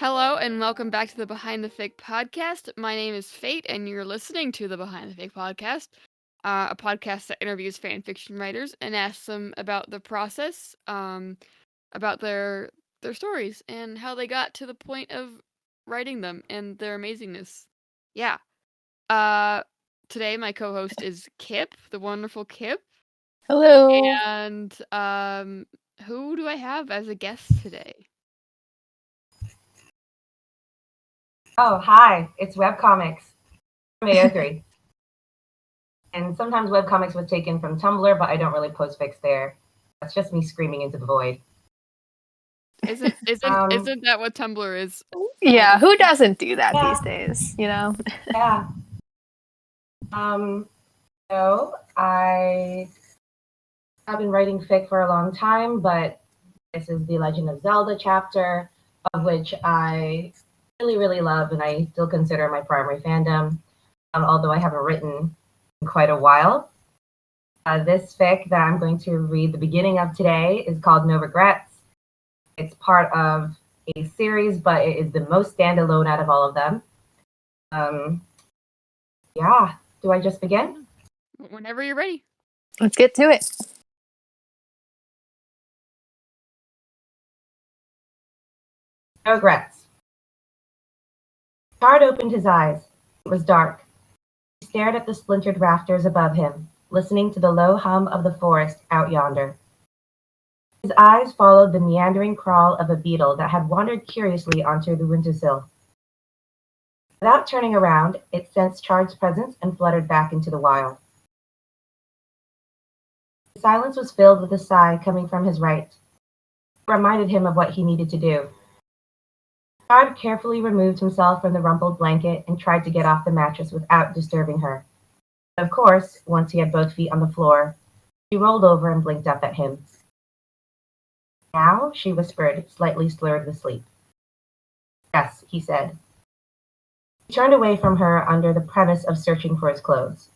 Hello and welcome back to the Behind the Fic podcast. My name is Fate, and you're listening to the Behind the Fic podcast, a podcast that interviews fan fiction writers and asks them about the process, about their stories and how they got to the point of writing them and their amazingness. Yeah. Uh, Today my co-host is Kip, the wonderful Kip, Hello. and who do I have as a guest today? Oh, hi, it's webcomics from AO3. And sometimes webcomics was taken from Tumblr, but I don't really post fics there. That's just me screaming into the void. Isn't that what Tumblr is? Yeah, who doesn't do that Yeah. these days, you know? Yeah. So I have been writing fic for a long time, but this is the Legend of Zelda chapter, of which I really, really love, and I still consider my primary fandom, although I haven't written in quite a while. This fic that I'm going to read the beginning of today is called No Regrets. It's part of a series, but it is the most standalone out of all of them. Yeah, do I just begin? Whenever you're ready. Let's get to it. No Regrets. Chard opened his eyes. It was dark. He stared at the splintered rafters above him, listening to the low hum of the forest out yonder. His eyes followed the meandering crawl of a beetle that had wandered curiously onto the windowsill. Without turning around, it sensed Chard's presence and fluttered back into the wild. The silence was filled with a sigh coming from his right. It reminded him of what he needed to do. Chard carefully removed himself from the rumpled blanket and tried to get off the mattress without disturbing her. Of course, once he had both feet on the floor, she rolled over and blinked up at him. Now, she whispered, slightly slurred with sleep. Yes, he said. He turned away from her under the premise of searching for his clothes.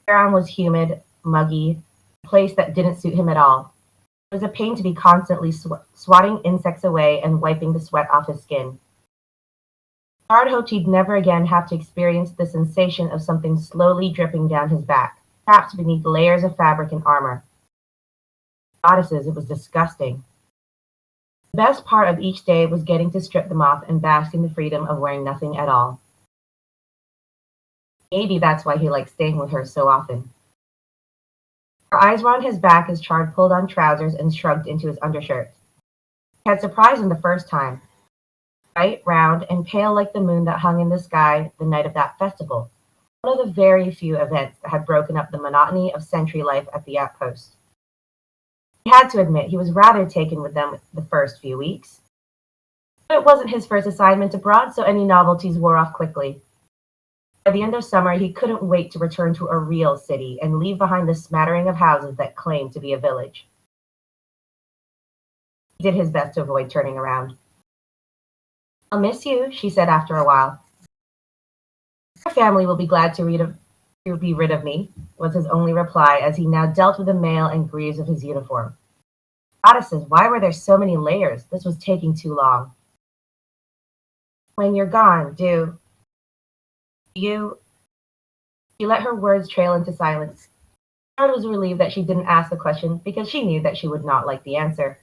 The ground was humid, muggy, a place that didn't suit him at all. It was a pain to be constantly swatting insects away and wiping the sweat off his skin. Chard hoped he'd never again have to experience the sensation of something slowly dripping down his back, trapped beneath layers of fabric and armor. Goddesses, it was disgusting. The best part of each day was getting to strip them off and bask in the freedom of wearing nothing at all. Maybe that's why he liked staying with her so often. Her eyes were on his back as Chard pulled on trousers and shrugged into his undershirt. He had surprised him the first time. Bright, round, and pale like the moon that hung in the sky the night of that festival, one of the very few events that had broken up the monotony of sentry life at the outpost. He had to admit he was rather taken with them the first few weeks. But it wasn't his first assignment abroad, so any novelties wore off quickly. By the end of summer, he couldn't wait to return to a real city and leave behind the smattering of houses that claimed to be a village. He did his best to avoid turning around. I'll miss you, she said after a while. Your family will be glad to be rid of me, was his only reply as he now dealt with the mail and greaves of his uniform. Goddesses, why were there so many layers? This was taking too long. When you're gone, you let her words trail into silence. Chard was relieved that she didn't ask the question because she knew that she would not like the answer.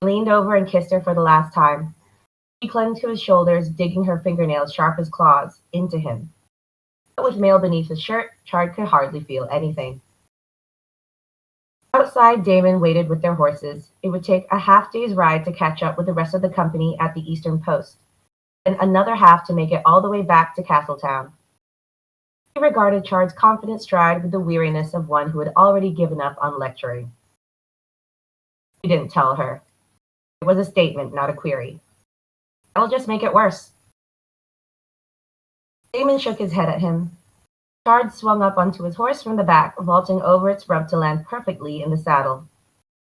He leaned over and kissed her for the last time. She clung to his shoulders, digging her fingernails sharp as claws into him. But with mail beneath his shirt, Chard could hardly feel anything. Outside, Damon waited with their horses. It would take a half-day's ride to catch up with the rest of the company at the Eastern Post, and another half to make it all the way back to Castletown. He regarded Chard's confident stride with the weariness of one who had already given up on lecturing. He didn't tell her. It was a statement, not a query. That'll just make it worse. Damon shook his head at him. Chard swung up onto his horse from the back, vaulting over its rump to land perfectly in the saddle.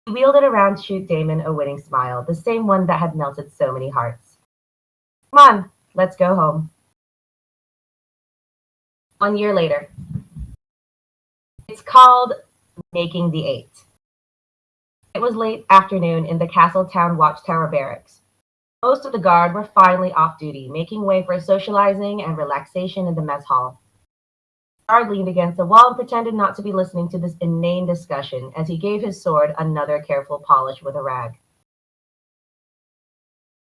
He wheeled it around to shoot Damon a winning smile, the same one that had melted so many hearts. Come on, let's go home. 1 year later. It's called Making the Eight. It was late afternoon in the Castletown Watchtower barracks. Most of the guard were finally off duty, making way for socializing and relaxation in the mess hall. Guard leaned against the wall and pretended not to be listening to this inane discussion as he gave his sword another careful polish with a rag.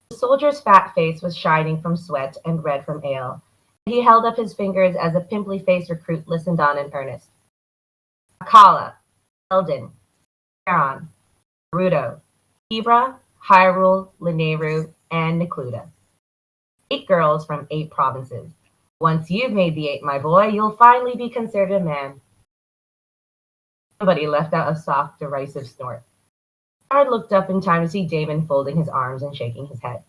The soldier's fat face was shining from sweat and red from ale. He held up his fingers as a pimply-faced recruit listened on in earnest. Akala, Eldon, Charon, Naruto, Ibra, Hyrule, Lineru, and Necluda. 8 girls from 8 provinces. Once you've made the 8, my boy, you'll finally be considered a man. Somebody left out a soft, derisive snort. Howard looked up in time to see Damon folding his arms and shaking his head.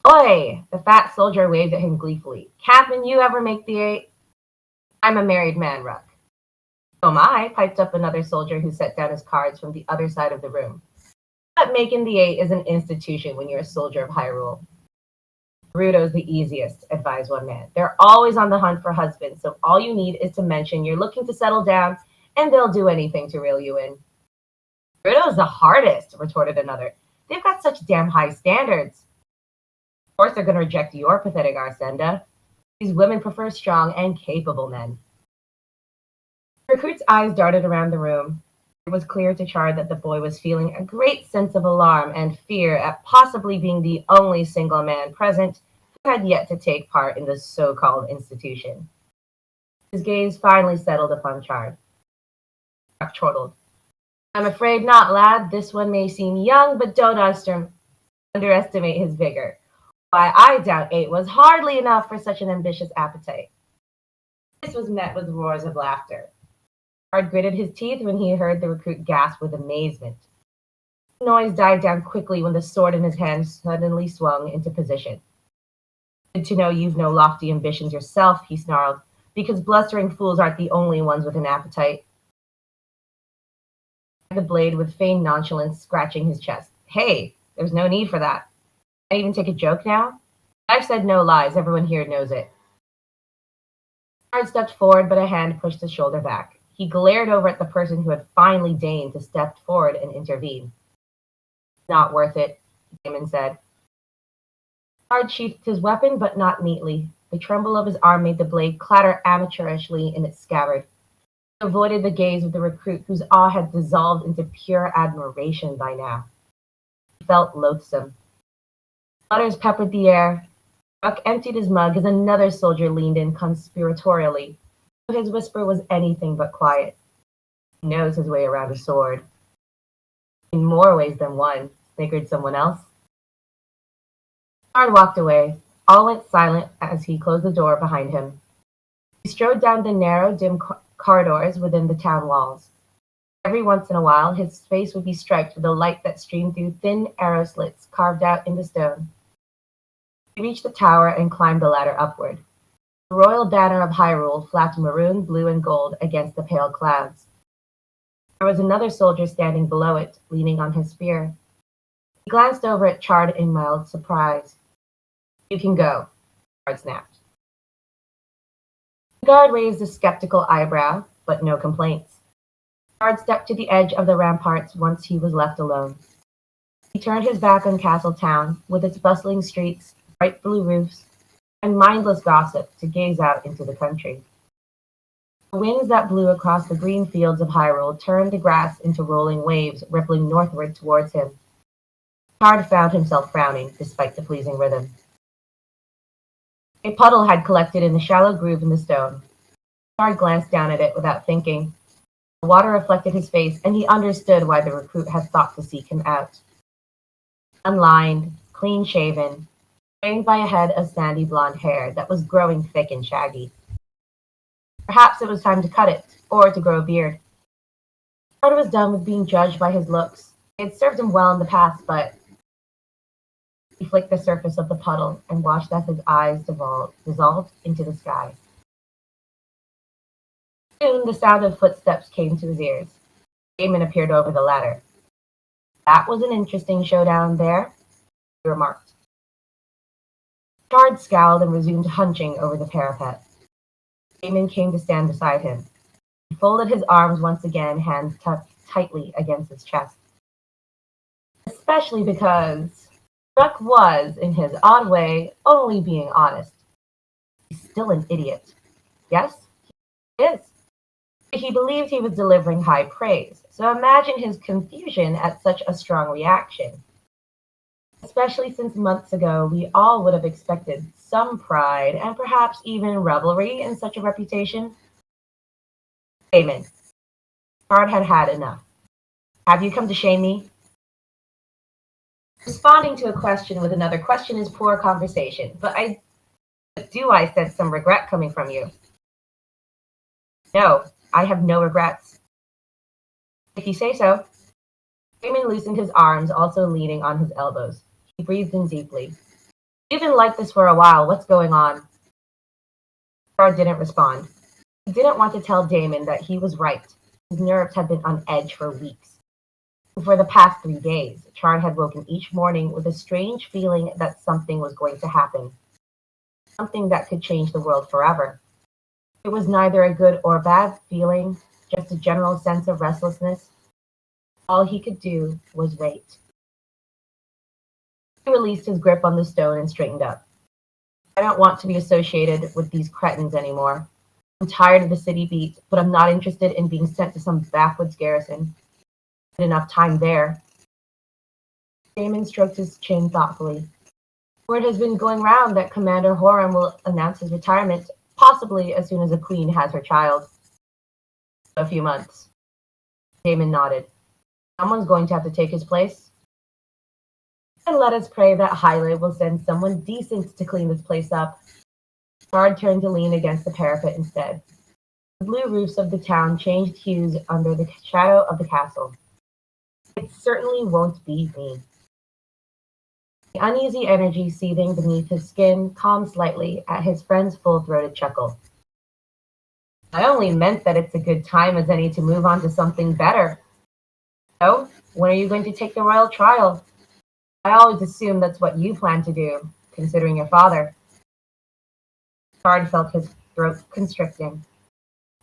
Oi! The fat soldier waved at him gleefully. Captain, you ever make the 8? I'm a married man, Ruck. So am I, piped up another soldier who set down his cards from the other side of the room. But making the 8 is an institution when you're a soldier of Hyrule. Naruto's the easiest, advised one man. They're always on the hunt for husbands, so all you need is to mention you're looking to settle down, and they'll do anything to reel you in. Naruto's the hardest, retorted another. They've got such damn high standards. Of course they're going to reject your pathetic Arsenda. These women prefer strong and capable men. The recruit's eyes darted around the room. It was clear to Chard that the boy was feeling a great sense of alarm and fear at possibly being the only single man present who had yet to take part in the so-called institution. His gaze finally settled upon Chard. Chuck chortled. I'm afraid not, lad. This one may seem young, but don't underestimate his vigor. Why, I doubt 8 was hardly enough for such an ambitious appetite. This was met with roars of laughter. Chard gritted his teeth when he heard the recruit gasp with amazement. The noise died down quickly when the sword in his hand suddenly swung into position. Good to know you've no lofty ambitions yourself, he snarled, because blustering fools aren't the only ones with an appetite. The blade with feigned nonchalance scratching his chest. Hey, there's no need for that. Can I even take a joke now? I've said no lies, everyone here knows it. Chard stepped forward, but a hand pushed his shoulder back. He glared over at the person who had finally deigned to step forward and intervene. Not worth it, Damon said. Chard sheathed his weapon, but not neatly. The tremble of his arm made the blade clatter amateurishly in its scabbard. He avoided the gaze of the recruit, whose awe had dissolved into pure admiration by now. He felt loathsome. Sputters peppered the air. Buck emptied his mug as another soldier leaned in conspiratorially. But his whisper was anything but quiet. He knows his way around a sword. In more ways than one, snickered someone else. Chard walked away. All went silent as he closed the door behind him. He strode down the narrow, dim corridors within the town walls. Every once in a while, his face would be striped with a light that streamed through thin arrow slits carved out in the stone. He reached the tower and climbed the ladder upward. The royal banner of Hyrule flapped maroon, blue, and gold against the pale clouds. There was another soldier standing below it, leaning on his spear. He glanced over at Chard in mild surprise. You can go, Chard snapped. The guard raised a skeptical eyebrow, but no complaints. Chard stepped to the edge of the ramparts once he was left alone. He turned his back on Castle Town, with its bustling streets, bright blue roofs, and mindless gossip to gaze out into the country. The winds that blew across the green fields of Hyrule turned the grass into rolling waves rippling northward towards him. Chard found himself frowning, despite the pleasing rhythm. A puddle had collected in the shallow groove in the stone. Chard glanced down at it without thinking. The water reflected his face, and he understood why the recruit had thought to seek him out. Unlined, clean-shaven, framed by a head of sandy blonde hair that was growing thick and shaggy. Perhaps it was time to cut it, or to grow a beard. Chard was done with being judged by his looks. It had served him well in the past, but he flicked the surface of the puddle and watched as his eyes dissolved into the sky. Soon the sound of footsteps came to his ears. Damon appeared over the ladder. That was an interesting showdown there, he remarked. Chard scowled and resumed hunching over the parapet. Damon came to stand beside him. He folded his arms once again, hands tucked tightly against his chest. Especially because Ruck was, in his odd way, only being honest. He's still an idiot. Yes, he is. He believed he was delivering high praise, so imagine his confusion at such a strong reaction. Especially since months ago we all would have expected some pride and perhaps even revelry in such a reputation. Damon, Card had had enough. Have you come to shame me? Responding to a question with another question is poor conversation, but I sense some regret coming from you. No, I have no regrets. If you say so. Damon loosened his arms, also leaning on his elbows. He breathed in deeply. You've been like this for a while. What's going on? Card didn't respond. He didn't want to tell Damon that he was right. His nerves had been on edge for weeks. For the past 3 days, Chard had woken each morning with a strange feeling that something was going to happen. Something that could change the world forever. It was neither a good or bad feeling, just a general sense of restlessness. All he could do was wait. He released his grip on the stone and straightened up. I don't want to be associated with these cretins anymore. I'm tired of the city beat, but I'm not interested in being sent to some backwoods garrison. Enough time there. Damon stroked his chin thoughtfully. Word has been going round that Commander Horan will announce his retirement, possibly as soon as the Queen has her child. A few months. Damon nodded. Someone's going to have to take his place. And let us pray that Hyle will send someone decent to clean this place up. Card turned to lean against the parapet instead. The blue roofs of the town changed hues under the shadow of the castle. It certainly won't be me. The uneasy energy seething beneath his skin calmed slightly at his friend's full-throated chuckle. I only meant that it's a good time as any to move on to something better. So, when are you going to take the royal trial? I always assumed that's what you plan to do, considering your father. Card felt his throat constricting.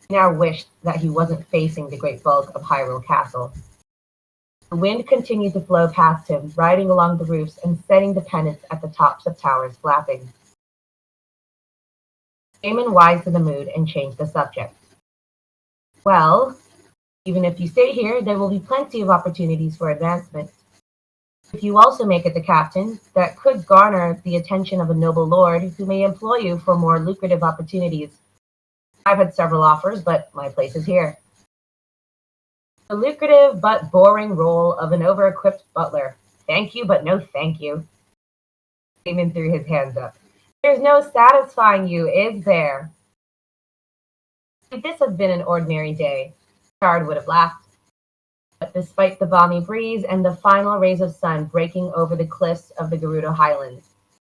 He now wished that he wasn't facing the great bulk of Hyrule Castle. The wind continued to flow past him, riding along the roofs and setting the pennants at the tops of towers flapping. Damon wised to the mood and changed the subject. Well, even if you stay here, there will be plenty of opportunities for advancement. If you also make it the captain, that could garner the attention of a noble lord who may employ you for more lucrative opportunities. I've had several offers, but my place is here. The lucrative but boring role of an over-equipped butler. Thank you, but no thank you. Damon threw his hands up. There's no satisfying you, is there? If this had been an ordinary day, Chard would have laughed. But despite the balmy breeze and the final rays of sun breaking over the cliffs of the Gerudo Highlands,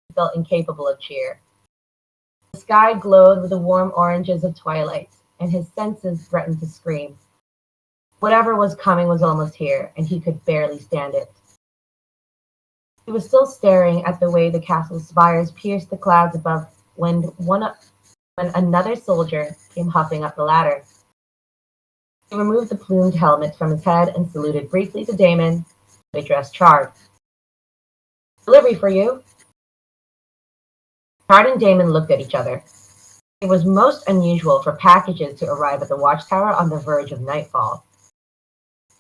he felt incapable of cheer. The sky glowed with the warm oranges of twilight, and his senses threatened to scream. Whatever was coming was almost here, and he could barely stand it. He was still staring at the way the castle's spires pierced the clouds above when another soldier came huffing up the ladder. He removed the plumed helmet from his head and saluted briefly to Damon, who addressed Chard. Delivery for you. Chard and Damon looked at each other. It was most unusual for packages to arrive at the watchtower on the verge of nightfall.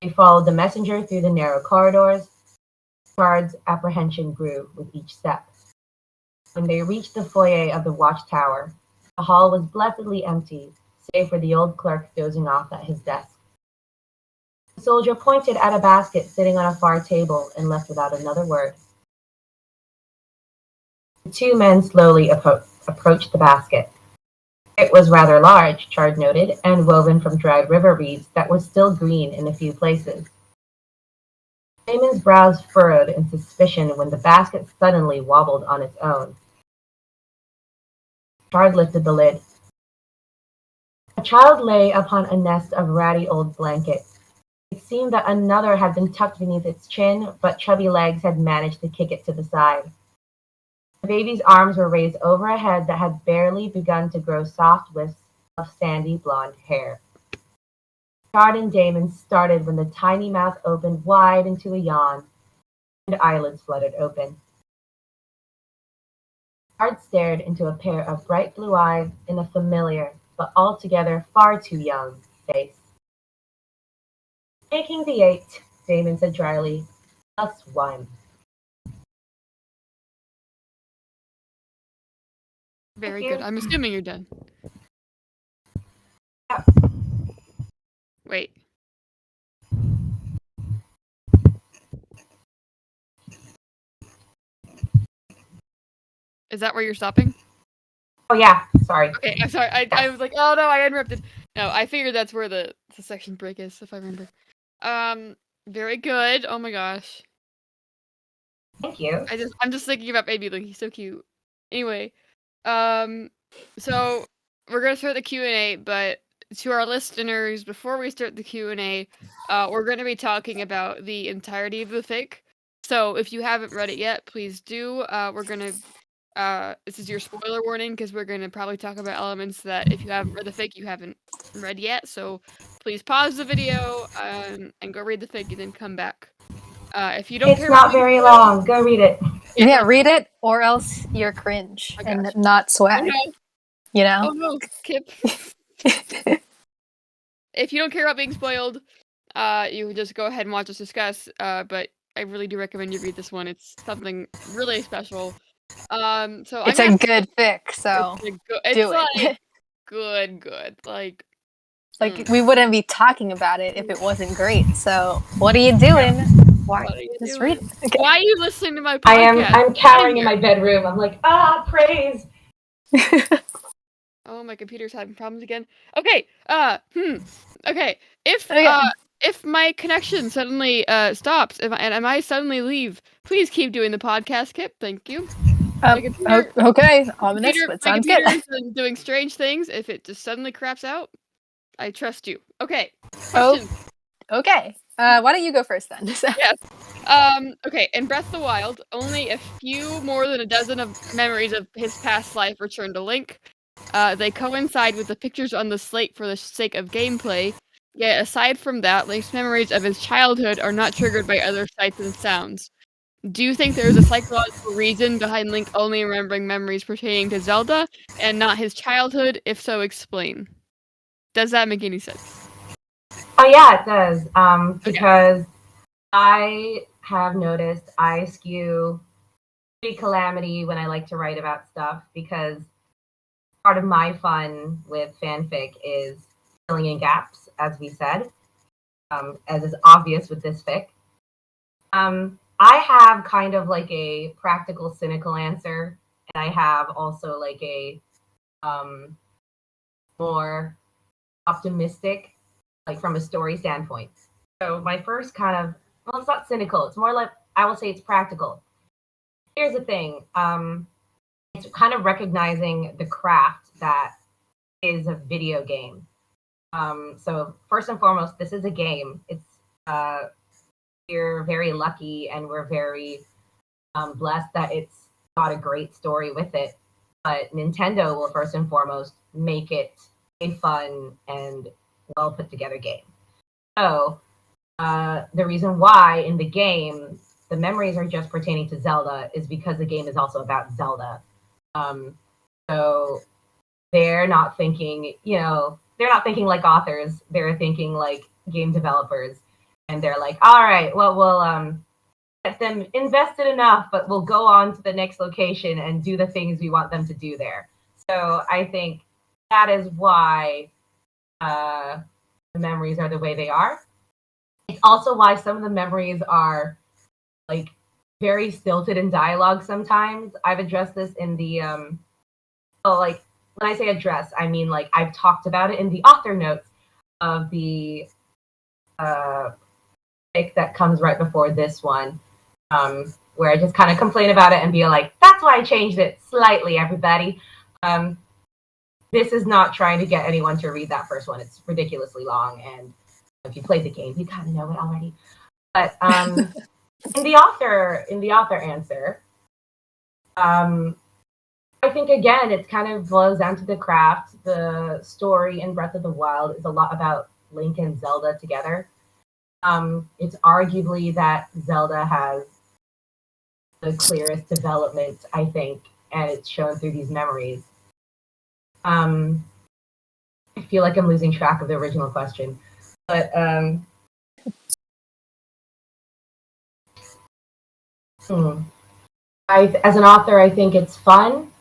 They followed the messenger through the narrow corridors. Chard's apprehension grew with each step. When they reached the foyer of the watchtower, the hall was blessedly empty, save for the old clerk dozing off at his desk. The soldier pointed at a basket sitting on a far table and left without another word. The two men slowly approached the basket. It was rather large, Chard noted, and woven from dried river reeds that were still green in a few places. Damon's brows furrowed in suspicion when the basket suddenly wobbled on its own. Chard lifted the lid. A child lay upon a nest of ratty old blankets. It seemed that another had been tucked beneath its chin, but chubby legs had managed to kick it to the side. The baby's arms were raised over a head that had barely begun to grow soft wisps of sandy blonde hair. Chard and Damon started when the tiny mouth opened wide into a yawn, and eyelids fluttered open. Art stared into a pair of bright blue eyes in a familiar, but altogether far too young, face. Taking the 8, Damon said dryly, +1. Very Thank good. you. I'm assuming you're done. Yeah. Wait. Is that where you're stopping? Oh yeah, sorry. Okay, I'm sorry. I was like, oh no, I interrupted. No, I figured that's where the section break is, if I remember. Very good. Oh my gosh. Thank you. I'm just thinking about Baby Link. He's so cute. Anyway, so we're gonna start the Q&A, but to our listeners, before we start the Q&A, we're gonna be talking about the entirety of the fic. So if you haven't read it yet, please do. We're gonna this is your spoiler warning because we're gonna probably talk about elements that if you haven't read the fic, you haven't read yet. So please pause the video and go read the fic and then come back. If you don't It's care not about being very spoiled, long. Go read it. Yeah, read it or else you're cringe Oh and gosh. not Oh swag. no. You know? Oh no, Kip. If you don't care about being spoiled, you can just go ahead and watch us discuss. But I really do recommend you read this one. It's something really special. So I'm It's gonna a ask good fic, so it's do like it. good. Like Like we wouldn't be talking about it if it wasn't great. So what are you yeah. doing? Why? What are you Just doing? read it. Okay. Why are you listening to my I'm podcast? I'm Get outta cowering in here. my bedroom. I'm like, praise. Oh, my computer's having problems again. Okay. Okay. Okay. If my connection suddenly stops, and I suddenly leave, please keep doing the podcast, Kip. Thank you. My computer, Okay. Ominous, but my sounds good. computer is doing strange things. If it just suddenly craps out, I trust you. Okay. Oh, Question. okay. Why don't you go first then? Yes. Okay. In Breath of the Wild, only a few more than a dozen of memories of his past life return to Link. They coincide with the pictures on the slate for the sake of gameplay. Yet, aside from that, Link's memories of his childhood are not triggered by other sights and sounds. Do you think there is a psychological reason behind Link only remembering memories pertaining to Zelda and not his childhood? If so, explain. Does that make any sense? Oh yeah, it does. Okay. Because I have noticed I skew pretty calamity when I like to write about stuff because part of my fun with fanfic is filling in gaps, as we said, as is obvious with this fic. I have kind of like a practical, cynical answer, and I have also like a more optimistic, like from a story standpoint. So my first kind of, well, it's not cynical. It's more like I will say it's practical. Here's the thing. It's kind of recognizing the craft that is a video game. So first and foremost, this is a game. It's we're very lucky and we're very blessed that it's got a great story with it. But Nintendo will first and foremost make it a fun and well put together game. So the reason why in the game the memories are just pertaining to Zelda is because the game is also about Zelda. So they're not thinking, they're not thinking like authors. They're thinking like game developers, and they're like, all right, well, we'll get them invested enough, but we'll go on to the next location and do the things we want them to do there. So I think that is why the memories are the way they are. It's also why some of the memories are like very stilted in dialogue sometimes. I've addressed this in the like when I say address, I mean like I've talked about it in the author notes of the fic that comes right before this one, where I just kind of complain about it and be like, that's why I changed it slightly, everybody. This is not trying to get anyone to read that first one. It's ridiculously long, and if you play the game, you kind of know it already. But in the author answer, I think again it kind of boils down to the craft. The story in Breath of the Wild is a lot about Link and Zelda together. It's arguably that Zelda has the clearest development, I think, and it's shown through these memories. I feel like I'm losing track of the original question, but as an author, I think it's fun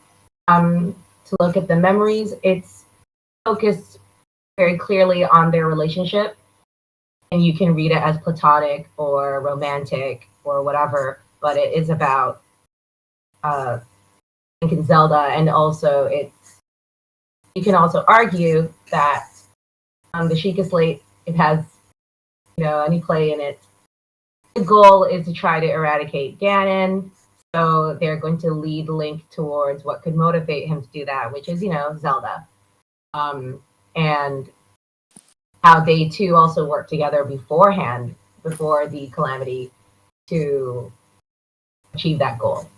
to look at the memories. It's focused very clearly on their relationship, and you can read it as platonic or romantic or whatever, but it is about Link and Zelda, and also you can also argue that the Sheikah Slate, it has any play in it. The goal is to try to eradicate Ganon, so they're going to lead Link towards what could motivate him to do that, which is Zelda, and how they two also work together beforehand, before the calamity, to achieve that goal.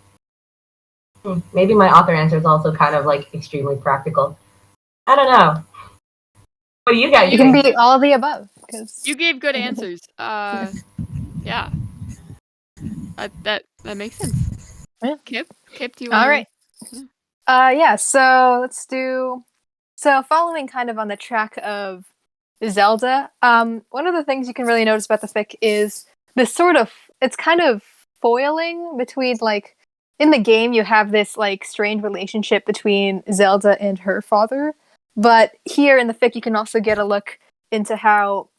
Maybe my author answer is also kind of like extremely practical. I don't know. What do you guys You think? can be all the above. You gave good answers. Yeah. That makes sense. Yeah. Kip, do you want All right. Yeah, so let's do. So, following kind of on the track of Zelda, one of the things you can really notice about the fic is this sort of. It's kind of foiling between, like, in the game, you have this, like, strained relationship between Zelda and her father. But here in the fic, you can also get a look into how.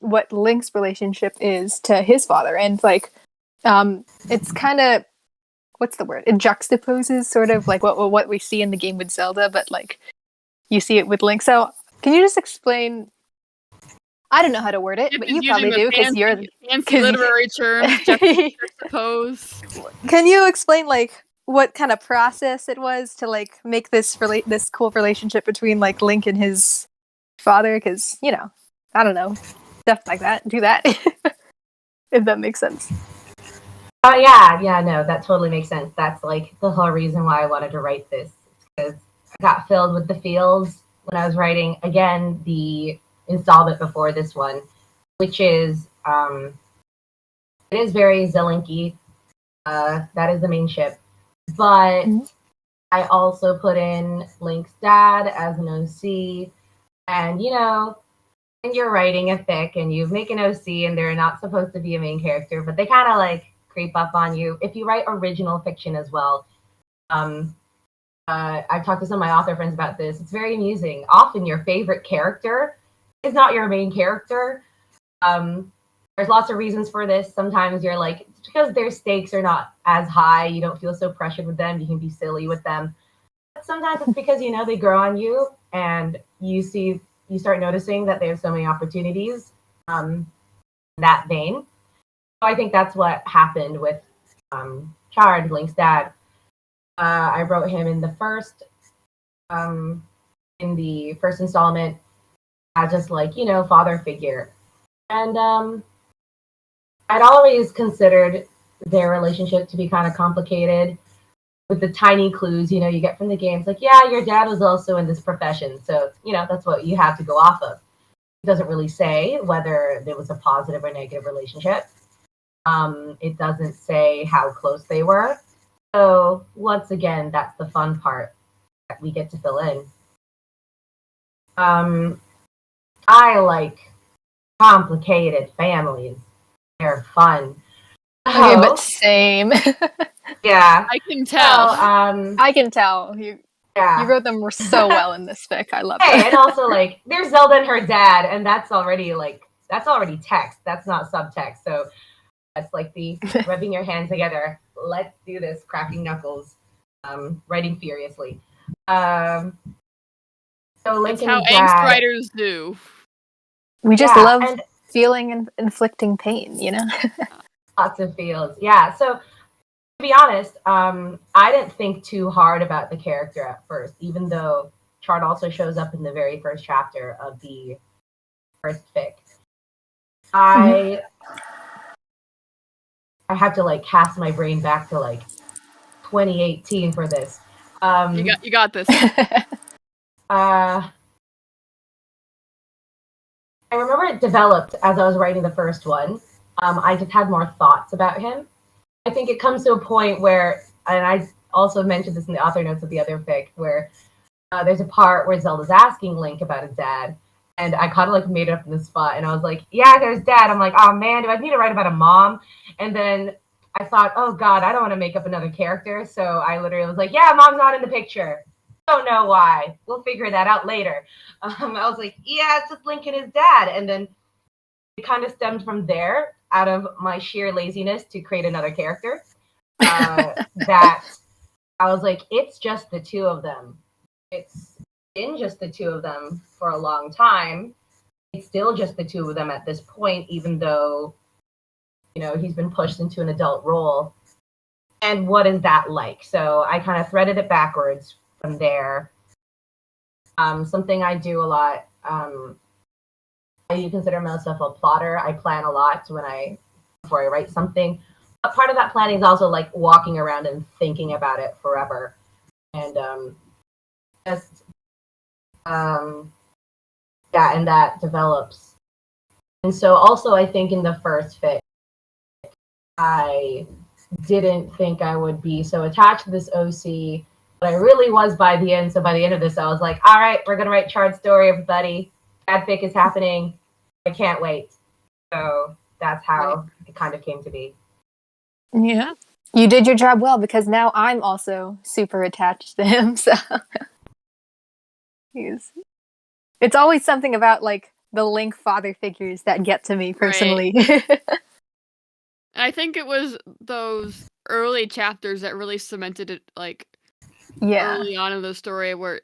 What Link's relationship is to his father. And, like, it's kind of. What's the word? It juxtaposes sort of like what we see in the game with Zelda, but like you see it with Link. So can you just explain? I don't know how to word it, Kip but is you using probably the do because you're. fancy literary terms, juxtapose. Can you explain like what kind of process it was to like make this this cool relationship between like Link and his father? Because I don't know, stuff like that. Do that if that makes sense. Oh yeah, no, that totally makes sense. That's like the whole reason why I wanted to write this, because I got filled with the feels when I was writing again the installment before this one, which is it is very Zelinky. That is the main ship, but I also put in Link's dad as an OC, and when you're writing a fic and you make an OC and they're not supposed to be a main character, but they kind of like creep up on you. If you write original fiction as well, I've talked to some of my author friends about this. It's very amusing. Often your favorite character is not your main character. There's lots of reasons for this. Sometimes you're like, it's because their stakes are not as high. You don't feel so pressured with them. You can be silly with them. But sometimes it's because, they grow on you and you start noticing that they have so many opportunities in that vein. So I think that's what happened with Chard, Link's dad. I wrote him in the first installment as just like, father figure. And I'd always considered their relationship to be kind of complicated with the tiny clues, you get from the games. Like, yeah, your dad was also in this profession. So, that's what you have to go off of. It doesn't really say whether there was a positive or negative relationship. It doesn't say how close they were. So once again, that's the fun part that we get to fill in. I like complicated families. They're fun. Okay, but same. Yeah. I can tell. So, I can tell. You wrote them so well in this fic. I love it. And also like there's Zelda and her dad, and that's already text. That's not subtext. So that's like the rubbing your hands together. Let's do this, cracking knuckles, writing furiously. So It's how angst writers do. We just love feeling and inflicting pain, Lots of feels. Yeah. So to be honest, I didn't think too hard about the character at first, even though Chard also shows up in the very first chapter of the first fic. I have to like cast my brain back to like 2018 for this. You got this. I remember it developed as I was writing the first one. I just had more thoughts about him. I think it comes to a point where, and also mentioned this in the author notes of the other fic, where there's a part where Zelda's asking Link about his dad, and I kind of like made it up in the spot, and I was like, yeah, there's dad. I'm like, oh man, do I need to write about a mom? And then I thought, oh god, I don't want to make up another character, so I literally was like, yeah, mom's not in the picture. Don't know why. We'll figure that out later. I was like, yeah, it's just Link and his dad, and then it kind of stemmed from there, out of my sheer laziness to create another character. That I was like, it's just the two of them. It's been just the two of them for a long time. It's still just the two of them at this point, even though, he's been pushed into an adult role. And what is that like? So I kind of threaded it backwards from there. Something I do a lot. I do consider myself a plotter. I plan a lot before I write something. But part of that planning is also like walking around and thinking about it forever. And and that develops. And so also I think in the first fic, I didn't think I would be so attached to this OC, but I really was by the end. So by the end of this, I was like, all right, we're going to write Chard's story, everybody. Bad fic is happening. I can't wait. So that's how it kind of came to be. Yeah. You did your job well, because now I'm also super attached to him. So it's always something about like the Link father figures that get to me personally. Right. I think it was those early chapters that really cemented it, like early on in the story, where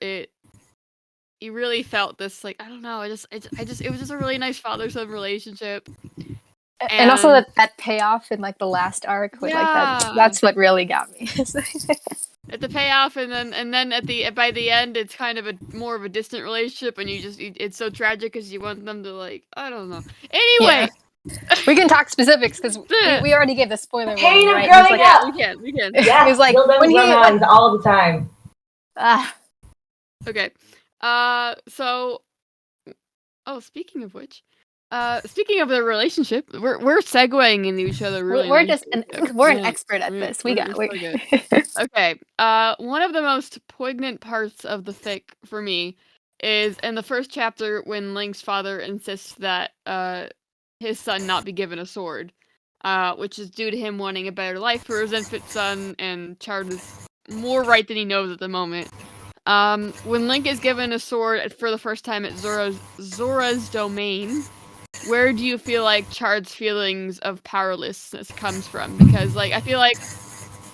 you really felt this, like, I don't know, it was just a really nice father-son relationship. And also that payoff in like the last arc with that's what really got me. At the payoff, and then by the end, it's kind of more of a distant relationship, and it's so tragic because you want them to, like, I don't know. Anyway, we can talk specifics because we already gave the spoiler warning, right? Growing up. We can. Yeah, it was like when he all the time. Okay. So, speaking of which, speaking of the relationship, we're segueing into each other really. We're we're an expert at this. We got it. Okay. One of the most poignant parts of the fic for me is in the first chapter when Link's father insists that his son not be given a sword, which is due to him wanting a better life for his infant son, and Chard is more right than he knows at the moment. When Link is given a sword for the first time at Zora's domain, where do you feel like Chard's feelings of powerlessness comes from? Because, like, I feel like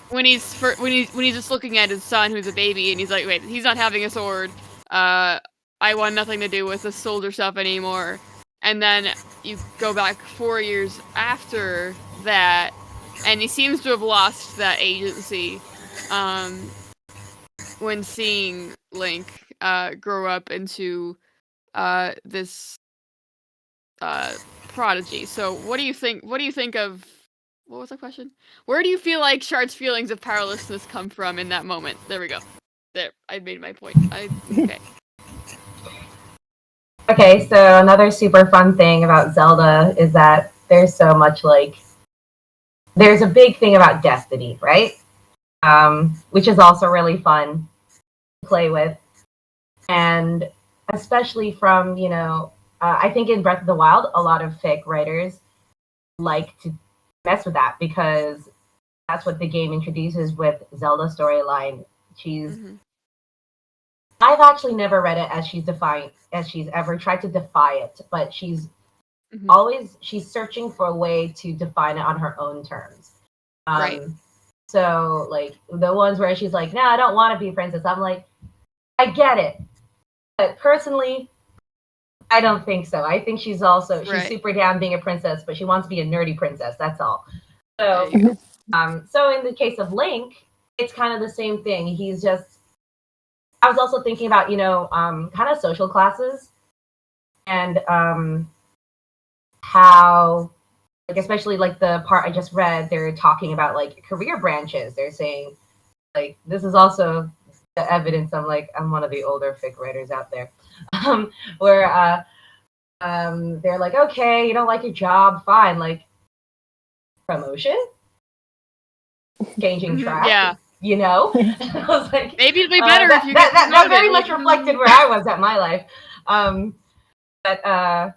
when he's just looking at his son who's a baby, and he's like, wait, he's not having a sword. I want nothing to do with the soldier stuff anymore. And then you go back 4 years after that, and he seems to have lost that agency. When seeing Link grow up into this prodigy. So what do you think of, what was the question? Where do you feel like Chard's feelings of powerlessness come from in that moment? There we go. There, I made my point. Okay. Okay, so another super fun thing about Zelda is that there's so much, like, there's a big thing about destiny, right? Which is also really fun to play with. And especially from, I think in Breath of the Wild, a lot of fic writers like to mess with that because that's what the game introduces with Zelda storyline. I've actually never read it as she's ever tried to defy it, but she's searching for a way to define it on her own terms. Right. So, like, the ones where she's like, no, I don't want to be a princess. I'm like, I get it. But personally, I don't think so. I think she's super down being a princess, but she wants to be a nerdy princess. That's all. So, so in the case of Link, it's kind of the same thing. He's just, I was also thinking about, kind of social classes and how, like, especially like the part I just read, they're talking about like career branches. They're saying, like, this is also the evidence. I'm one of the older fic writers out there, where they're like, okay, you don't like your job, fine, like, promotion, changing track. you know? And I was like, maybe it'd be better if you get that very promoted, much reflected where I was at my life. But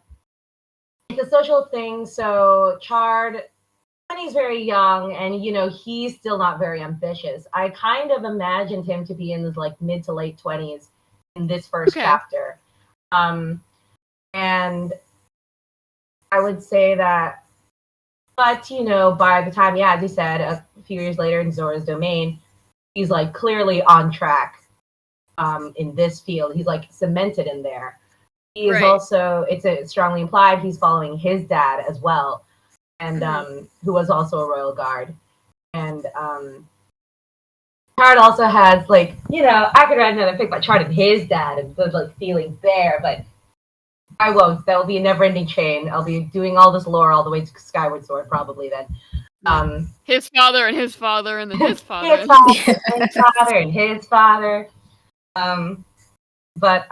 it's a social thing. So Chard, when he's very young and, you know, he's still not very ambitious, I kind of imagined him to be in his like mid to late 20s in this first Okay. chapter. And I would say that, but, you know, by the time, yeah, as you said, a few years later in Zora's Domain, he's like clearly on track in this field. He's like cemented in there. He is Right. also, it's strongly implied, he's following his dad as well, and who was also a royal guard. And Chard also has, like, you know, I could write another fic about Chard and his dad and those like feelings there, but I won't. That will be a never-ending chain. I'll be doing all this lore all the way to Skyward Sword probably then. His father and his father and then his father. His father, and his father and his father. But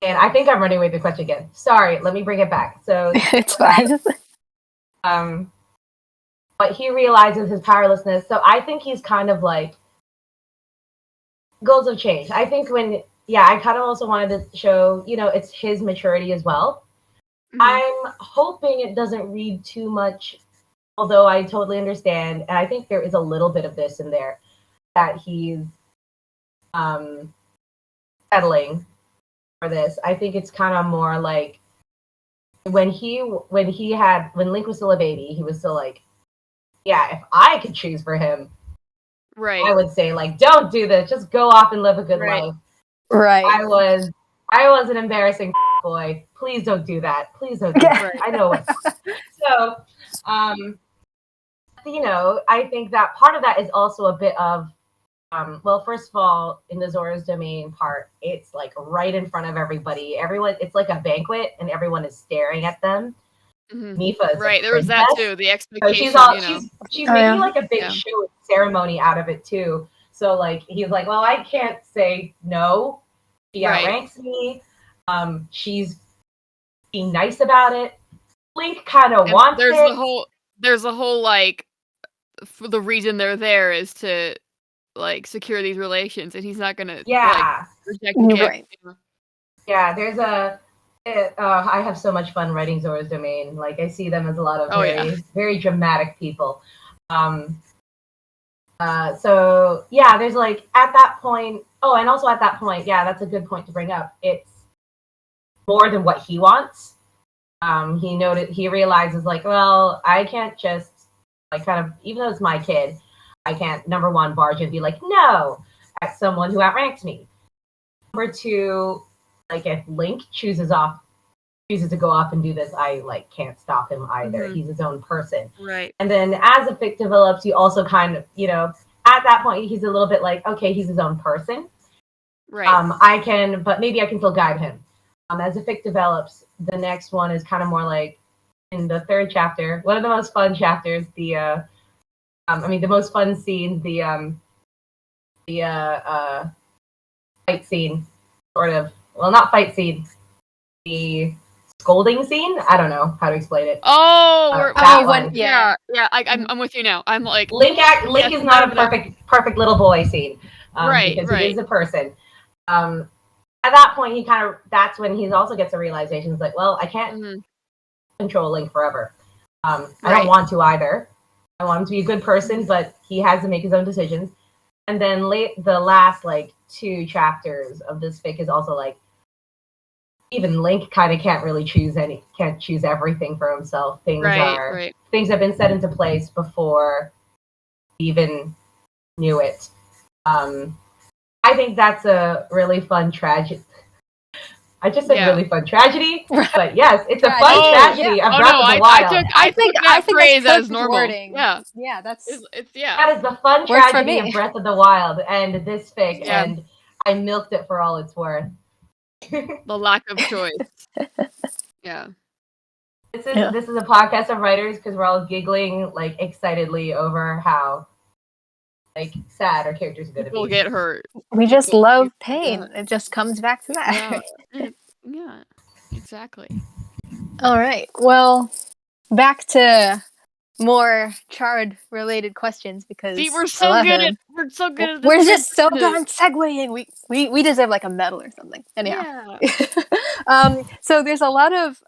and I think I'm running away with the question again. Sorry, let me bring it back. So It's fine. But he realizes his powerlessness. So I think he's kind of like goals have changed. I think I kind of also wanted to show, you know, it's his maturity as well. I'm hoping it doesn't read too much, although I totally understand, and I think there is a little bit of this in there that he's settling for this. I think it's kind of more like when Link was still a baby, he was still like, yeah, if I could choose for him, right, I would say like, don't do this, just go off and live a good life. Right. I was an embarrassing boy. Please don't do that. Please don't do that. I know it. So, you know, I think that part of that is also a bit of, well, first of all, in the Zora's Domain part, it's like right in front of everybody. Everyone, it's like a banquet, and everyone is staring at them. Mifa is right. a There was that too. The expectation. So she's making like a big show ceremony out of it too. So like he's like, well, I can't say no. She outranks me. She's being nice about it. Link kind of wants there's it. There's a whole like, for the reason they're there is to like secure these relations, and he's not gonna like reject the gift. Right. Yeah, there's I have so much fun writing Zora's Domain. Like I see them as a lot of very dramatic people. So yeah, there's like at that point. Oh, and also at that point, yeah, that's a good point to bring up. It's more than what he wants. He realizes like, well, I can't just like kind of, even though it's my kid, I can't, number one, barge and be like, no, at someone who outranks me. Number two, like if Link chooses to go off and do this, I like can't stop him either. He's his own person. Right. And then as the fic develops, you also kind of, you know, at that point he's a little bit like, okay, he's his own person. Right. But maybe I can still guide him. As the fic develops, the next one is kind of more like in the third chapter, one of the most fun chapters, the most fun scene, the fight scene, sort of. Well, not fight scene, the scolding scene. I don't know how to explain it. I'm with you now. I'm like Link is not a perfect little boy scene, because he is a person. At that point, that's when he also gets a realization. He's like, well, I can't control Link forever. I don't want to either. I want him to be a good person, but he has to make his own decisions. And then the last like 2 chapters of this fic is also like, even Link kind of can't choose everything for himself. Things have been set into place before he even knew it. I think that's a really fun tragedy. I just said really fun tragedy, but yes, it's a fun tragedy of Breath of the Wild. I think that phrase as normal. Wording. Yeah, that's that is the fun tragedy of Breath of the Wild and this fic, and I milked it for all it's worth. The lack of choice. Yeah. This is a podcast of writers because we're all giggling like excitedly over how like sad our characters are going to be. People get hurt. We just love pain. It just comes back to that. Yeah, exactly. All right. Well, back to more Chard related questions because See, we're I so love good him. at We're this just so good business. on segueing. We deserve like a medal or something. Anyhow. Yeah. So there's a lot of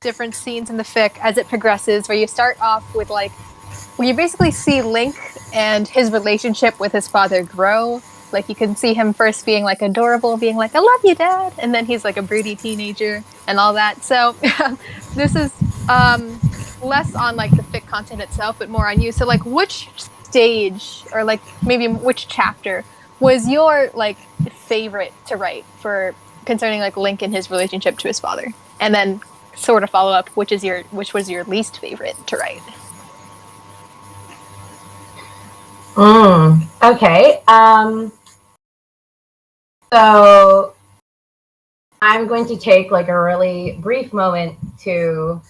different scenes in the fic as it progresses where you start off with like where you basically see Link and his relationship with his father grow. Like you can see him first being like adorable, being like, I love you, Dad, and then he's like a broody teenager and all that. So this is less on like the fic content itself, but more on you. So like which stage or like maybe which chapter was your like favorite to write for concerning like Link and his relationship to his father? And then sort of follow up, which was your least favorite to write? Okay. So I'm going to take like a really brief moment to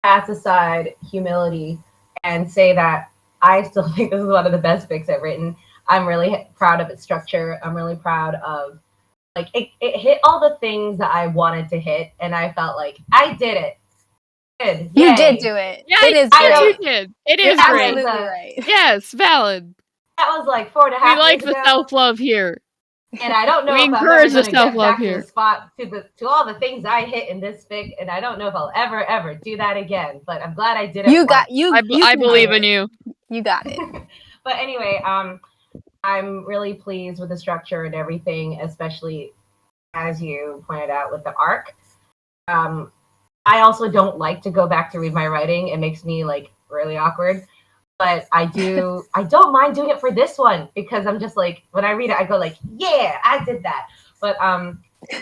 pass aside humility and say that I still think this is one of the best fics I've written. I'm really proud of its structure. I'm really proud of like it hit all the things that I wanted to hit, and I felt like I did it. Good. You did Yay. do it. Yeah, It is I yes, you great. know did. It You're is that great. was absolutely right. Yes, valid. that was like 4.5 We like years the ago. self-love here. And I don't know We if I'm ever encourage the going to get self-love back to the here. spot to all the things I hit in this fic, and I don't know if I'll ever do that again. But I'm glad I did it You once. got you I can do believe in it. you. You got it. But anyway, I'm really pleased with the structure and everything, especially as you pointed out with the arc. I also don't like to go back to read my writing. It makes me like really awkward. But I don't mind doing it for this one because I'm just like when I read it, I go like, yeah, I did that. But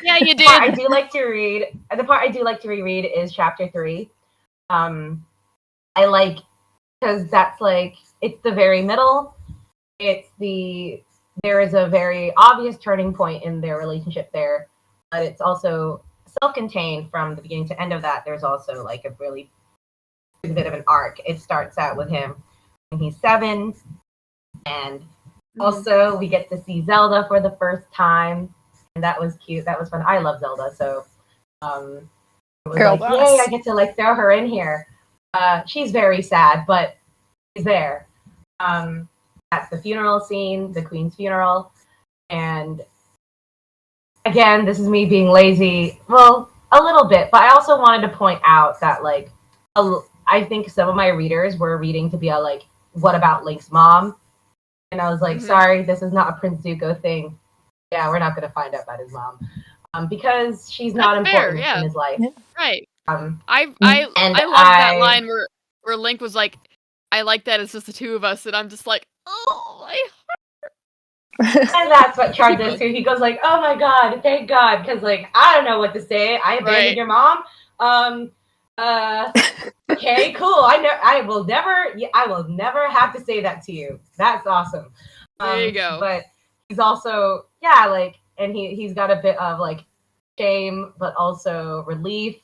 Yeah, you the part I did. do like to read, the part I do like to reread is chapter 3. I like because that's like it's the very middle. There is a very obvious turning point in their relationship there, but it's also self-contained from the beginning to end of that. There's also like a really bit of an arc. It starts out with him when he's 7, and also we get to see Zelda for the first time, and that was cute. That was fun. I love Zelda, so it was Girl like, yay! boss. I get to like throw her in here. She's very sad, but she's there. That's the funeral scene, the Queen's funeral, and again, this is me being lazy. Well, a little bit, but I also wanted to point out that like I think some of my readers were reading to be like, what about Link's mom? And I was like, sorry, this is not a Prince Zuko thing. Yeah, we're not going to find out about his mom because she's not That's fair, important in his life. Yeah. Right. Um, I and love that line where Link was like, I like that it's just the two of us, and I'm just like, oh my. and that's what Char does too. He goes like, "Oh my god, thank God," because like I don't know what to say. I abandoned your mom. Okay, cool. I will never have to say that to you. That's awesome. There you go. But he's also like, and he's got a bit of like shame, but also relief.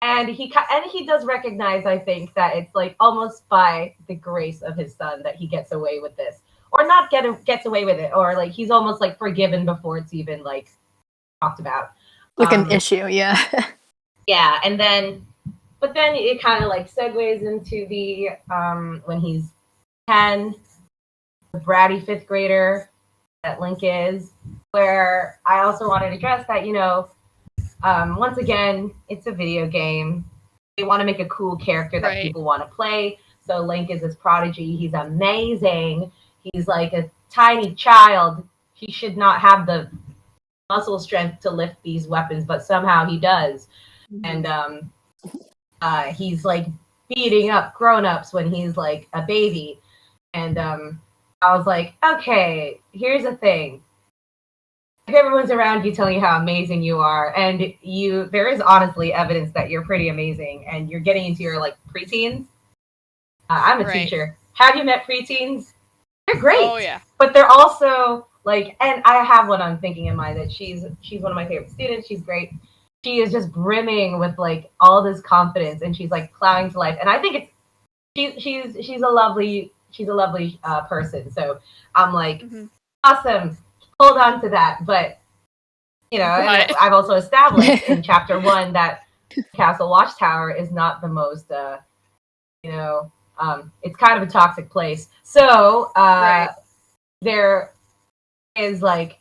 And he does recognize, I think, that it's like almost by the grace of his son that he gets away with this, or not gets away with it, or like he's almost like forgiven before it's even like talked about, like an issue. Yeah. Yeah, and then, but then it kind of like segues into the when he's 10, the bratty 5th grader that Link is, where I also wanted to address that once again, it's a video game. They want to make a cool character that people want to play. So Link is this prodigy. He's amazing. He's like a tiny child. He should not have the muscle strength to lift these weapons, but somehow he does. And he's like beating up grown-ups when he's like a baby. And I was like, okay, here's the thing. If everyone's around you telling you how amazing you are, and there is honestly evidence that you're pretty amazing, and you're getting into your like preteens. I'm a teacher. Have you met preteens? They're great. Oh yeah. But they're also like, and I have one I'm thinking in mind that she's one of my favorite students. She's great. She is just brimming with like all this confidence, and she's like plowing to life. And I think she's a lovely person. So I'm like, awesome. Hold on to that. But and I've also established in chapter 1 that Castle Watchtower is not the most It's kind of a toxic place. So Right. there is like,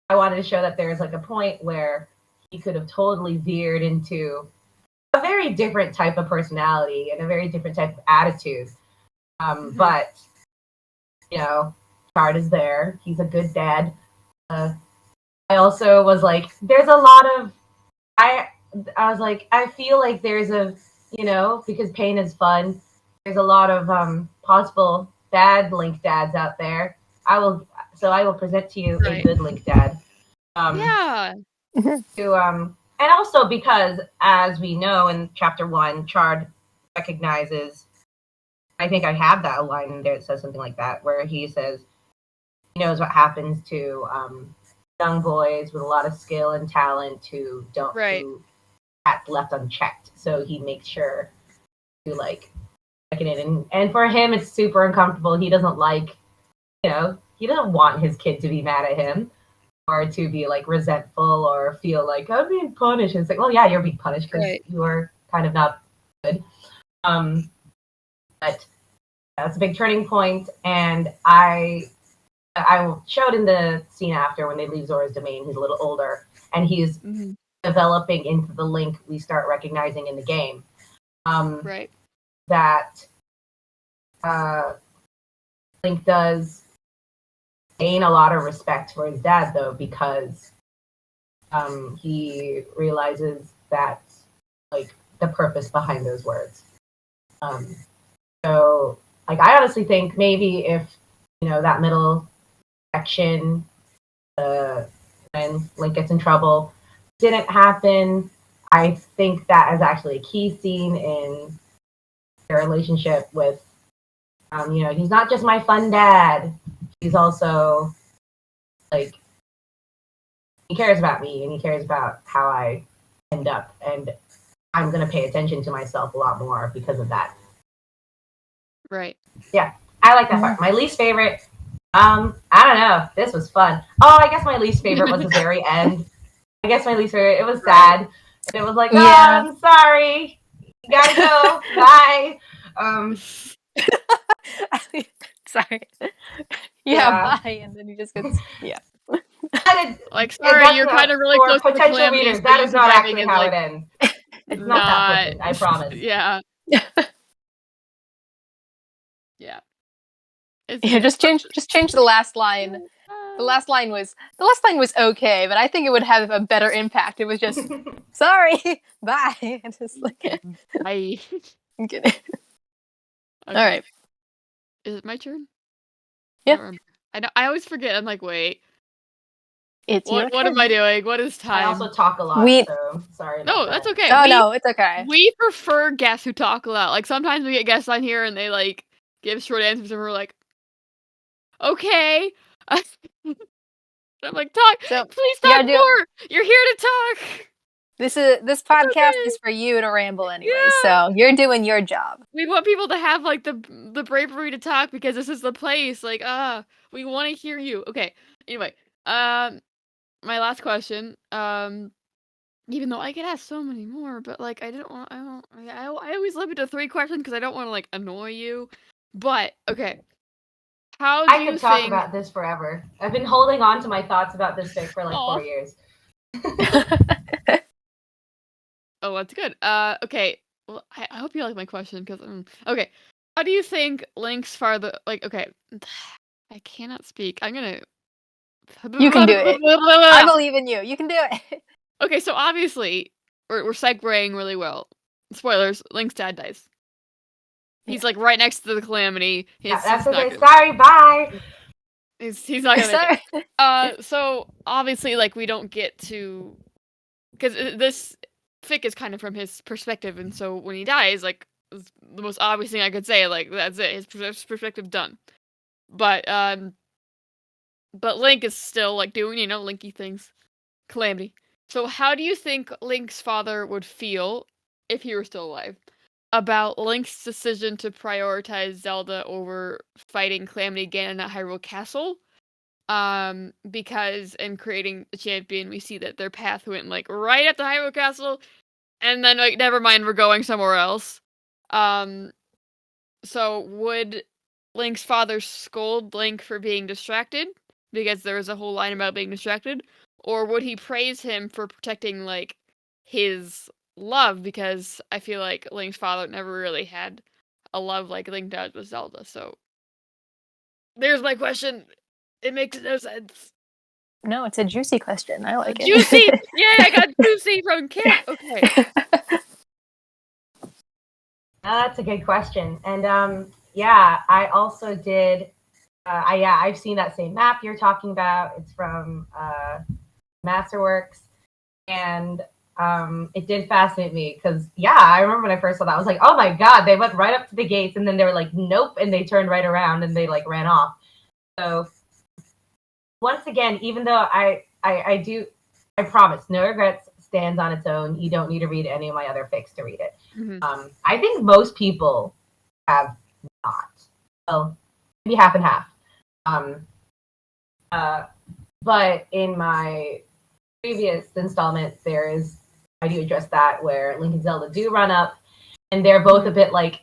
I wanted to show that there's like a point where he could have totally veered into a very different type of personality and a very different type of attitude. But you know, Chard is there. He's a good dad. I also was like, there's a lot of I was like, I feel like there's a, because pain is fun. There's a lot of possible bad Link dads out there. I will present to you a Right. good Link dad. Yeah. And also because, as we know in chapter 1, Chard recognizes. I think I have that line in there that says something like that, where he says he knows what happens to young boys with a lot of skill and talent Right. who act left unchecked. So he makes sure to like check it in, and for him it's super uncomfortable. He doesn't like, he doesn't want his kid to be mad at him or to be like resentful or feel like I'm being punished. And it's like, well, yeah, you're being punished because Right. you're kind of not good. But that's a big turning point, and I showed in the scene after when they leave Zora's domain. He's a little older, and he's developing into the Link we start recognizing in the game. Right. That Link does gain a lot of respect for his dad, though, because he realizes that, like, the purpose behind those words. So, like, I honestly think maybe if, that middle section, when Link gets in trouble, didn't happen, I think that is actually a key scene in their relationship with, he's not just my fun dad. He's also, like, he cares about me and he cares about how I end up. And I'm going to pay attention to myself a lot more because of that. Right. Yeah, I like that part. My least favorite, I don't know. This was fun. Oh, I guess my least favorite was the very end. I guess my least favorite, it was sad. And it was like, Yeah. I'm sorry. You gotta go. Bye. Sorry. Yeah. Bye. And then he just gets, yeah. Like, sorry, you're kind of really for close to the potential Calamity, readers, so that you is not surviving actually is how like it ends. It's not that not. flippant, I promise. Yeah. Yeah. Yeah, just change the last line. The last line was okay, but I think it would have a better impact. It was just sorry, bye. Just like Bye. I'm kidding. Okay. All right. Is it my turn? I Yeah. don't remember. I always forget. I'm like, wait. It's your What turn. am I doing? What is I time? also talk a lot, so sorry about No, that. that's okay. Oh no, it's okay. We prefer guests who talk a lot. Like sometimes we get guests on here and they like give short answers and we're like, okay. I'm like, talk. So Please talk do more. You're here to talk. this podcast okay. is for you to ramble anyway. Yeah. So you're doing your job. We want people to have like the bravery to talk because this is the place. Like, we want to hear you. Okay. Anyway, my last question. Even though I could ask so many more, but like I didn't want. I always limit to 3 questions because I don't want to like annoy you. But okay. How do I you could talk think? about this forever. I've been holding on to my thoughts about this fic for like 4 years. Oh, that's good. Okay. Well, I hope you like my question because okay. How do you think Link's father like? Okay, I cannot speak. I'm gonna. You can do it. I believe in you. You can do it. Okay, so obviously we're segueing really well. Spoilers: Link's dad dies. He's like right next to the Calamity. That's okay. Sorry, bye. He's not gonna make it. So obviously, like we don't get to because this fic is kind of from his perspective, and so when he dies, like the most obvious thing I could say, like that's it, his perspective done. But Link is still like doing Linky things, Calamity. So how do you think Link's father would feel if he were still alive about Link's decision to prioritize Zelda over fighting Calamity Ganon at Hyrule Castle? Because in creating the champion, we see that their path went like right at the Hyrule Castle, and then like never mind, we're going somewhere else. So would Link's father scold Link for being distracted because there was a whole line about being distracted, or would he praise him for protecting like his love, because I feel like Link's father never really had a love like Link does with Zelda. So there's my question. It makes no sense. No, it's a juicy question. I like Juicy! it. Yay, I got juicy from Kip! Okay. That's a good question. And yeah, I also did. I've seen that same map you're talking about. It's from Masterworks, and it did fascinate me because yeah, I remember when I first saw that, I was like, oh my god, they went right up to the gates, and then they were like, nope, and they turned right around and they like ran off. So once again, even though I promise, No Regrets stands on its own. You don't need to read any of my other fics to read it. I think most people have not. Well, maybe half and half. Um, but in my previous installment, I do address that where Link and Zelda do run up, and they're both a bit like,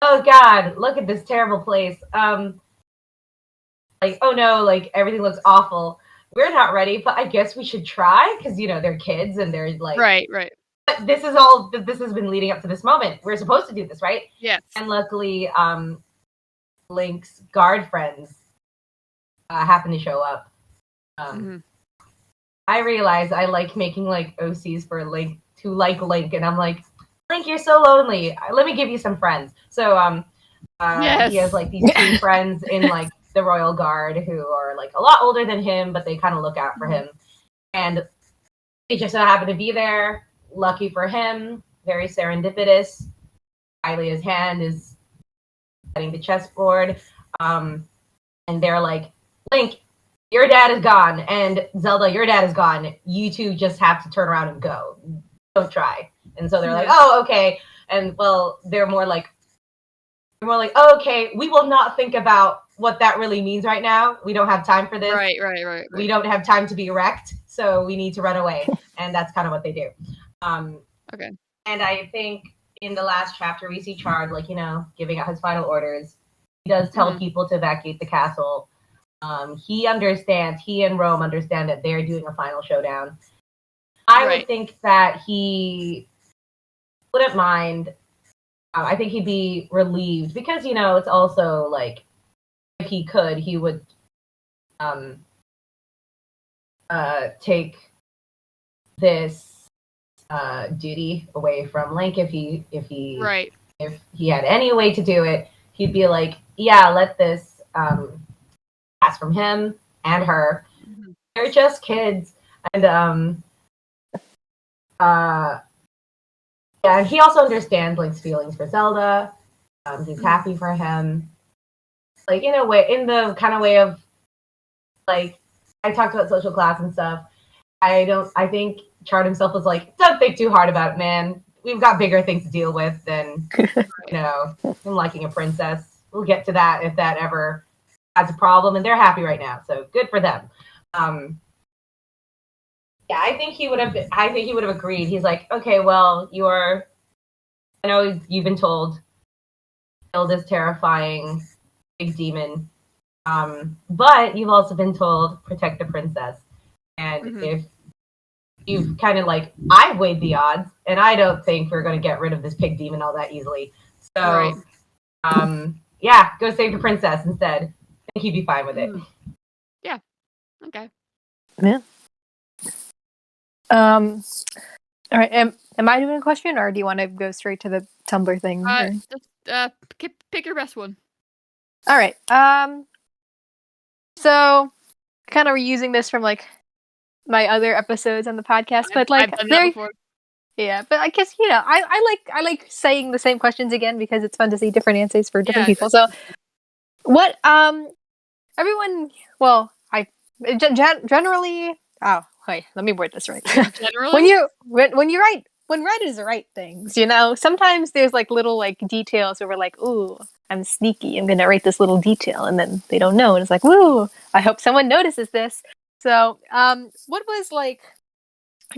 oh god, look at this terrible place. Like, oh no, like everything looks awful. We're not ready, but I guess we should try because they're kids and they're like, right. But this has been leading up to this moment. We're supposed to do this, right? Yes. And luckily, Link's guard friends happen to show up. I realize I like making like OCs for Link to like Link, and I'm like, Link, you're so lonely. Let me give you some friends. So Yes. he has like these two friends in like the Royal Guard who are like a lot older than him, but they kind of look out for him. And they just so happen to be there. Lucky for him, very serendipitous. Hylia's hand is setting the chessboard. And they're like, Link, your dad is gone, and Zelda, your dad is gone. You two just have to turn around and go. Don't try. And so they're like, oh, okay. And well, they're more like, oh, okay, we will not think about what that really means right now. We don't have time for this. Right. We don't have time to be wrecked, so we need to run away. And that's kind of what they do. Okay. And I think in the last chapter, we see Chard, like, giving out his final orders. He does tell people to evacuate the castle. He and Rome understand that they're doing a final showdown. I would think that he wouldn't mind. I think he'd be relieved because, it's also like, if he could, he would take this duty away from Link if he had any way to do it. He'd be like, yeah, let this pass from him and her. They're just kids. And yeah, and he also understands Link's feelings for Zelda. He's happy for him. Like, in a way, in the kind of way of, like, I talked about social class and stuff. I think Chard himself was like, don't think too hard about it, man. We've got bigger things to deal with than, him liking a princess. We'll get to that if that ever has a problem, and they're happy right now, so good for them. Yeah, I think he would have agreed. He's like, okay, well, I know you've been told, killed this terrifying big demon, but you've also been told protect the princess. And if you've kind of like, I've weighed the odds, and I don't think we're going to get rid of this pig demon all that easily. So, yeah, go save the princess instead. I think he'd be fine with it. Yeah. Okay. Yeah. All right. Am I doing a question, or do you want to go straight to the Tumblr thing? Just pick your best one. All right. So kind of reusing this from like my other episodes on the podcast, but like I've done that before. Yeah, but I guess I like saying the same questions again because it's fun to see different answers for different people. So, what everyone? Well, I generally. Oh, wait, let me word this right. Generally, when writers write things, sometimes there's like little like details where we're like, ooh, I'm sneaky. I'm gonna write this little detail, and then they don't know, and it's like, woo, I hope someone notices this. So, what was like?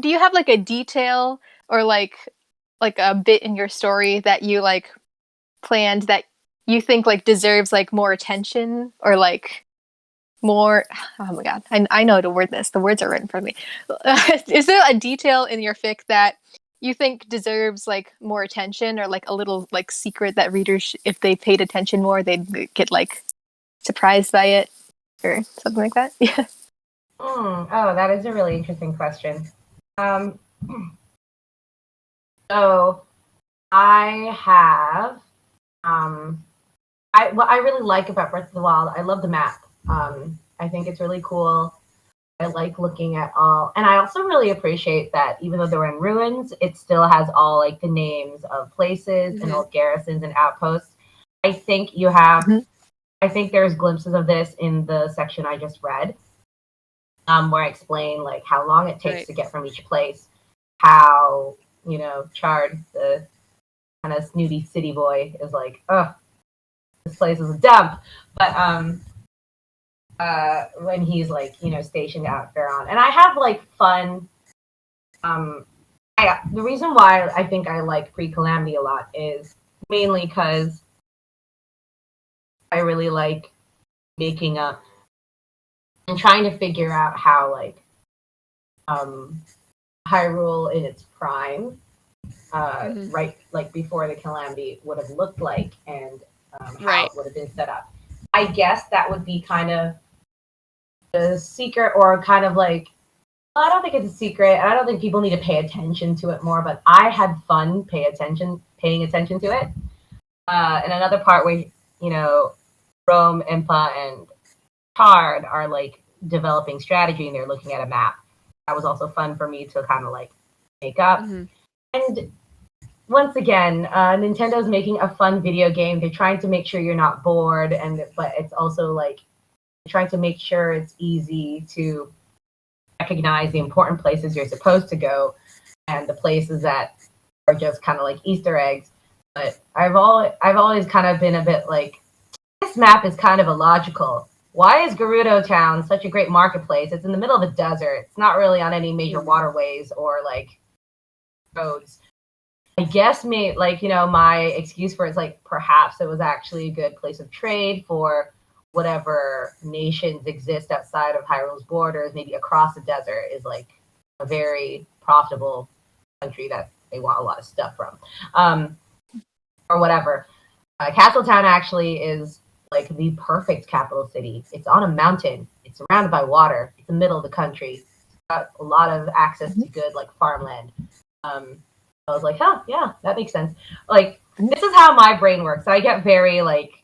Do you have like a detail or like a bit in your story that you like planned that you think like deserves like more attention or like more. Oh my god, I know how to word this. The words are right in front of me. Is there a detail in your fic that you think deserves like more attention, or like a little like secret that readers, if they paid attention more, they'd get like surprised by it or something like that? Yeah. Oh, that is a really interesting question. Um, so I have what I really like about Breath of the Wild, I love the map. I think it's really cool. I like looking at all, and I also really appreciate that even though they're in ruins, it still has all like the names of places and Mhm. old garrisons and outposts. I think you have, Mhm. I think there's glimpses of this in the section I just read, where I explain like how long it takes Right. to get from each place, how Chard, the kind of snooty city boy, is like, oh, this place is a dump, but when he's like stationed out Faron, and I have like fun. The reason why I think I like pre-calamity a lot is mainly because I really like making up and trying to figure out how like um, Hyrule in its prime, Mhm. right, like before the calamity would have looked like, and how Right. it would have been set up. I guess that would be kind of the secret, or kind of like, well, I don't think it's a secret, and I don't think people need to pay attention to it more. But I had fun paying attention to it. And another part where Rome, Impa, and Tard are like developing strategy, and they're looking at a map. That was also fun for me to kind of like make up. Mhm. And once again, Nintendo's making a fun video game. They're trying to make sure you're not bored, but it's also like trying to make sure it's easy to recognize the important places you're supposed to go and the places that are just kind of like Easter eggs. But I've always kind of been a bit like, this map is kind of illogical. Why is Gerudo Town such a great marketplace? It's in the middle of a desert. It's not really on any major Mhm. waterways or like roads. I guess my excuse for it's like perhaps it was actually a good place of trade for whatever nations exist outside of Hyrule's borders, maybe across the desert is like a very profitable country that they want a lot of stuff from. Or whatever. Castletown actually is like the perfect capital city. It's on a mountain. It's surrounded by water. It's in the middle of the country. It's got a lot of access to good like farmland. Um, I was like, huh, yeah, that makes sense. Like this is how my brain works. I get very like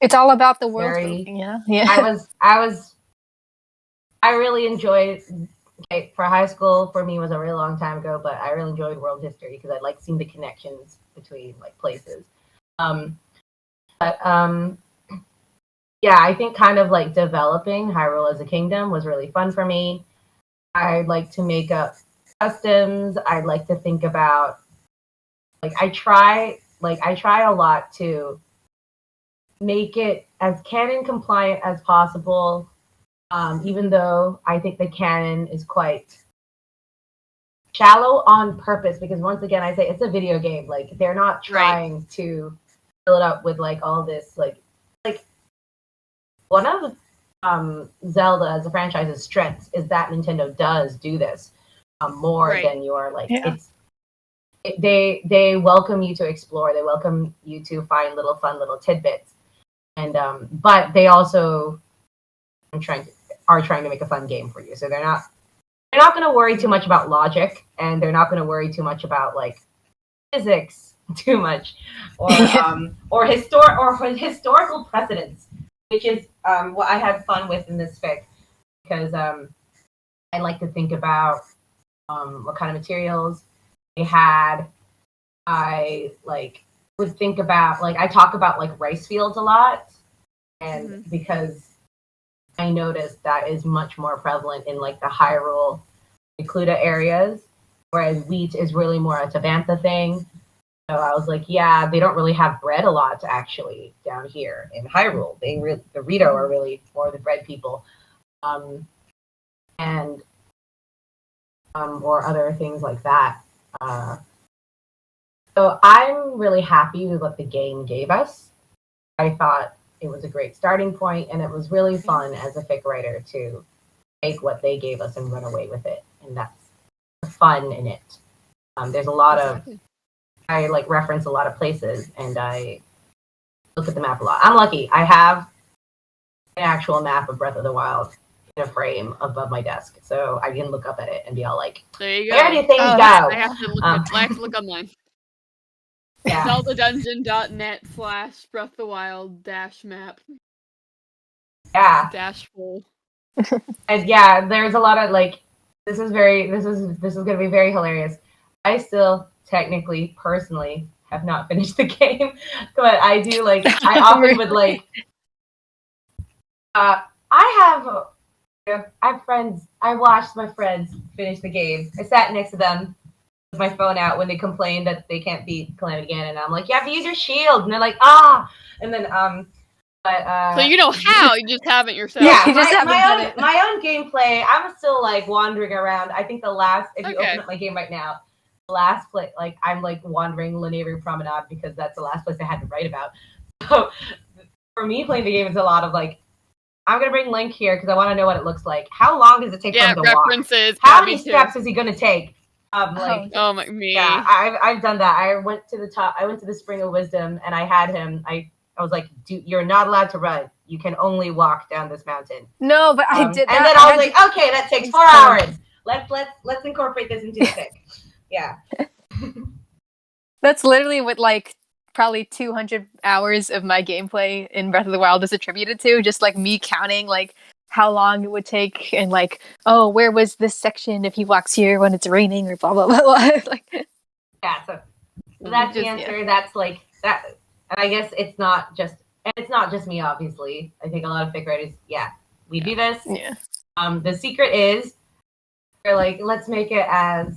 It's all about the world very. building, yeah. I Yeah. was I was I really enjoyed. Okay, for high school, for me was a really long time ago, but I really enjoyed world history because I like seeing the connections between like places. Um, but yeah, I think kind of like developing Hyrule as a kingdom was really fun for me. I like to make up customs. I like to think about I try a lot to make it as canon compliant as possible. Even Mhm. though I think the canon is quite shallow on purpose, because once again I say it's a video game. Like they're not Right. trying to fill it up with like all this like one of Zelda as a franchise's strengths is that Nintendo does do this more Right. than your like Yeah. they welcome you to explore. They welcome you to find little fun little tidbits, and but they also are trying to make a fun game for you. So they're not going to worry too Mhm. much about logic, and they're not going to worry too much about like physics too much, Yeah. or historical precedents, which is what I had fun with in this fic, because I like to think about what kind of materials they had. I like would think about like I talk about like rice fields a lot, and Mhm. because I noticed that is much more prevalent in like the Hyrule, Cluda areas, whereas wheat is really more a Tabantha thing. So I was like, yeah, they don't really have bread a lot actually down here in Hyrule. The Rito are Mhm. really more the bread people, um, and or other things like that. Uh, so I'm really happy with what the game gave us. I thought it was a great starting point, and it was really fun as a fic writer to take what they gave us and run away with it, and that's the fun in it. There's a lot of I like reference a lot of places, and I look at the map a lot. I'm lucky. I have an actual map of Breath of the Wild in a frame above my desk, so I can look up at it and be all like, there you go. "Where do things go?" I have to look online. Yeah. ZeldaDungeon.net/Breath of the Wild -map. Yeah. -full. And yeah, there's a lot of like this is gonna be very hilarious. I still technically, personally, have not finished the game, but I do like I often would like I have friends. I watched my friends finish the game. I sat next to them with my phone out when they complained that they can't beat Calamity Ganon, and I'm like, you have to use your shield, and they're like, ah, and then but so you know how, you just haven't yourself. Yeah, you just haven't done it. My own gameplay. I'm still like wandering around. I think the last, if you open up my game right now, the last place, like I'm like wandering Lanayru Promenade because that's the last place I had to write about. So for me, playing the game is a lot of like, I'm gonna bring Link here because I want to know what it looks like. How long does it take for him to references. walk? How many steps is he gonna take? Yeah, I've done that. I went to the top. I went to the Spring of Wisdom, and I had him. I was like, you're not allowed to run. You can only walk down this mountain. No, but I did that. And then I was like, okay, that takes 4 hours. Let's incorporate this into the fic. Yeah. That's literally what like probably 200 hours of my gameplay in Breath of the Wild is attributed to. Just like me counting like how long it would take and like, oh, where was this section if he walks here when it's raining or blah blah blah. Like, yeah, so that's the answer. Yeah. That's like that. And I guess it's not just me, obviously. I think a lot of fic writers, we do this. Yeah. The secret is we're like, let's make it as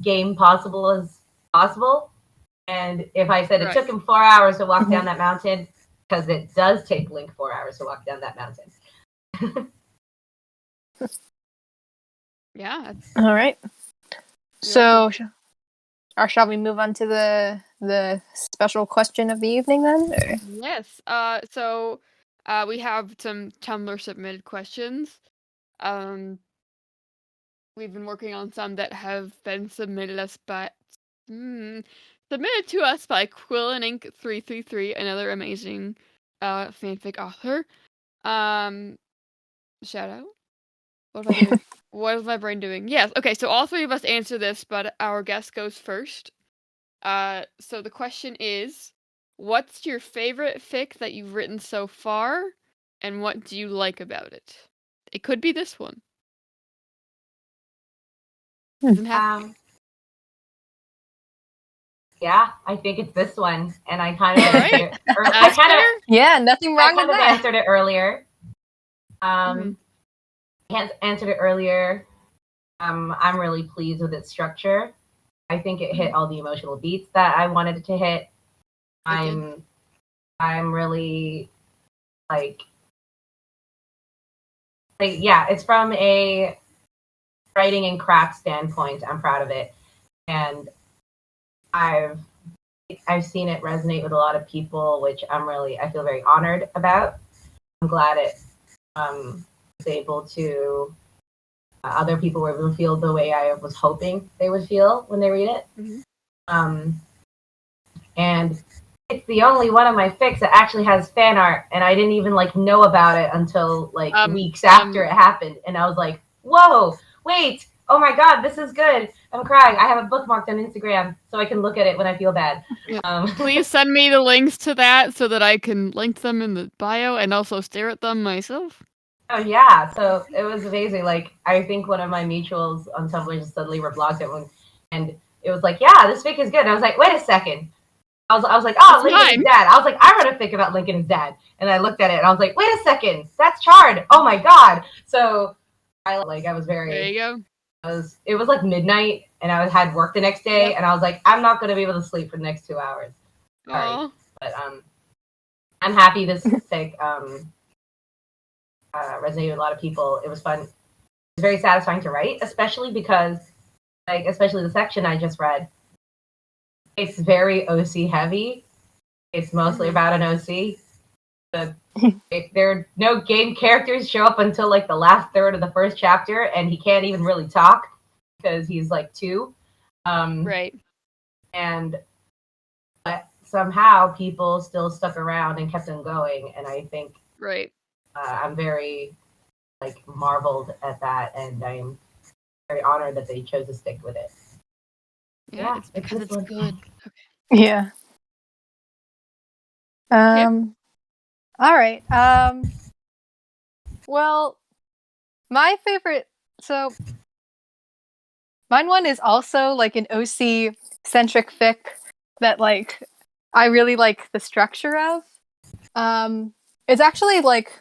game possible as possible. And if I said it took him 4 hours to walk down that mountain, because it does take Link 4 hours to walk down that mountain. Yeah. All right. So, shall we move on to the special question of the evening then? Or? Yes. So we have some Tumblr submitted questions. We've been working on some that have been submitted to us by Quillinink 333, another amazing fanfic author. Shout out. What is my brain doing? Yes. Okay. So all three of us answer this, but our guest goes first. So the question is, what's your favorite fic that you've written so far, and what do you like about it? It could be this one. Doesn't have Yeah, I think it's this one, and I kind of answered it. Nothing wrong with that. I answered it earlier. I answered it earlier. I'm really pleased with its structure. I think it hit all the emotional beats that I wanted it to hit. I'm really like it's from a writing and craft standpoint. I'm proud of it, and I've seen it resonate with a lot of people, which I feel very honored about. I'm glad it was able to other people were able to feel the way I was hoping they would feel when they read it. And it's the only one of my fics that actually has fan art, and I didn't even know about it until weeks after it happened, and I was like, whoa, wait, oh my god, this is good. I'm crying. I have it bookmarked on Instagram so I can look at it when I feel bad. Please send me the links to that so that I can link them in the bio and also stare at them myself. Oh yeah, so it was amazing. I think one of my mutuals on Tumblr just suddenly reblogged it and it was like, yeah, this fic is good. And I was like, wait a second. I was like, oh, Link and his dad. I was like, I wrote a fic about Link and his dad. And I looked at it and I was like, wait a second, that's Chard. Oh my god. So I was very. There you go. It was like midnight, and I had work the next day, and I was like, I'm not going to be able to sleep for the next 2 hours. Sorry. But I'm happy this fic resonated with a lot of people. It was fun. It was very satisfying to write, especially because, especially the section I just read, it's very OC heavy. It's mostly about an OC, if there are no game characters show up until like the last third of the first chapter, and he can't even really talk because he's like 2. Right. And but somehow people still stuck around and kept on going, and I think Right. I'm very like marveled at that, and I'm very honored that they chose to stick with it. Yeah, it's because this it's one. good. Okay. Yeah. All right. Well, my favorite. So, mine one is also like an OC centric fic that like I really like the structure of. It's actually like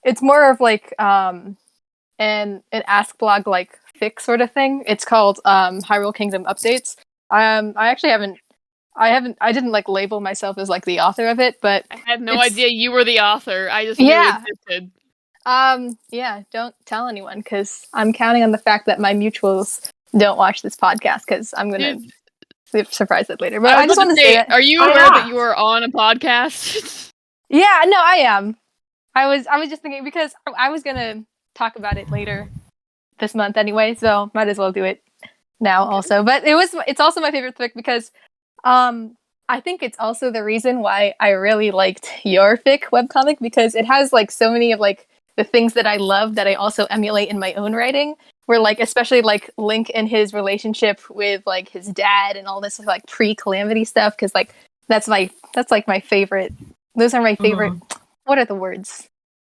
it's more of like an Ask blog like fic sort of thing. It's called Hyrule Kingdom Updates. I actually I didn't like label myself as like the author of it, but I had no idea you were the author. I just knew it yeah. existed. Yeah, don't tell anyone because I'm counting on the fact that my mutuals don't watch this podcast because I'm gonna surprise it later. But I I was just about want to to say say, that. are you Why aware that not? you are on a podcast? Yeah, no, I am. I was just thinking because I was gonna talk about it later this month anyway, so might as well do it now Okay. also. But it's also my favorite fic because I think it's also the reason why I really liked your fic webcomic because it has like so many of like the things that I love that I also emulate in my own writing. Where like especially like Link and his relationship with like his dad and all this like pre-calamity stuff because like that's like my favorite. Those are my favorite. Mhm. What are the words?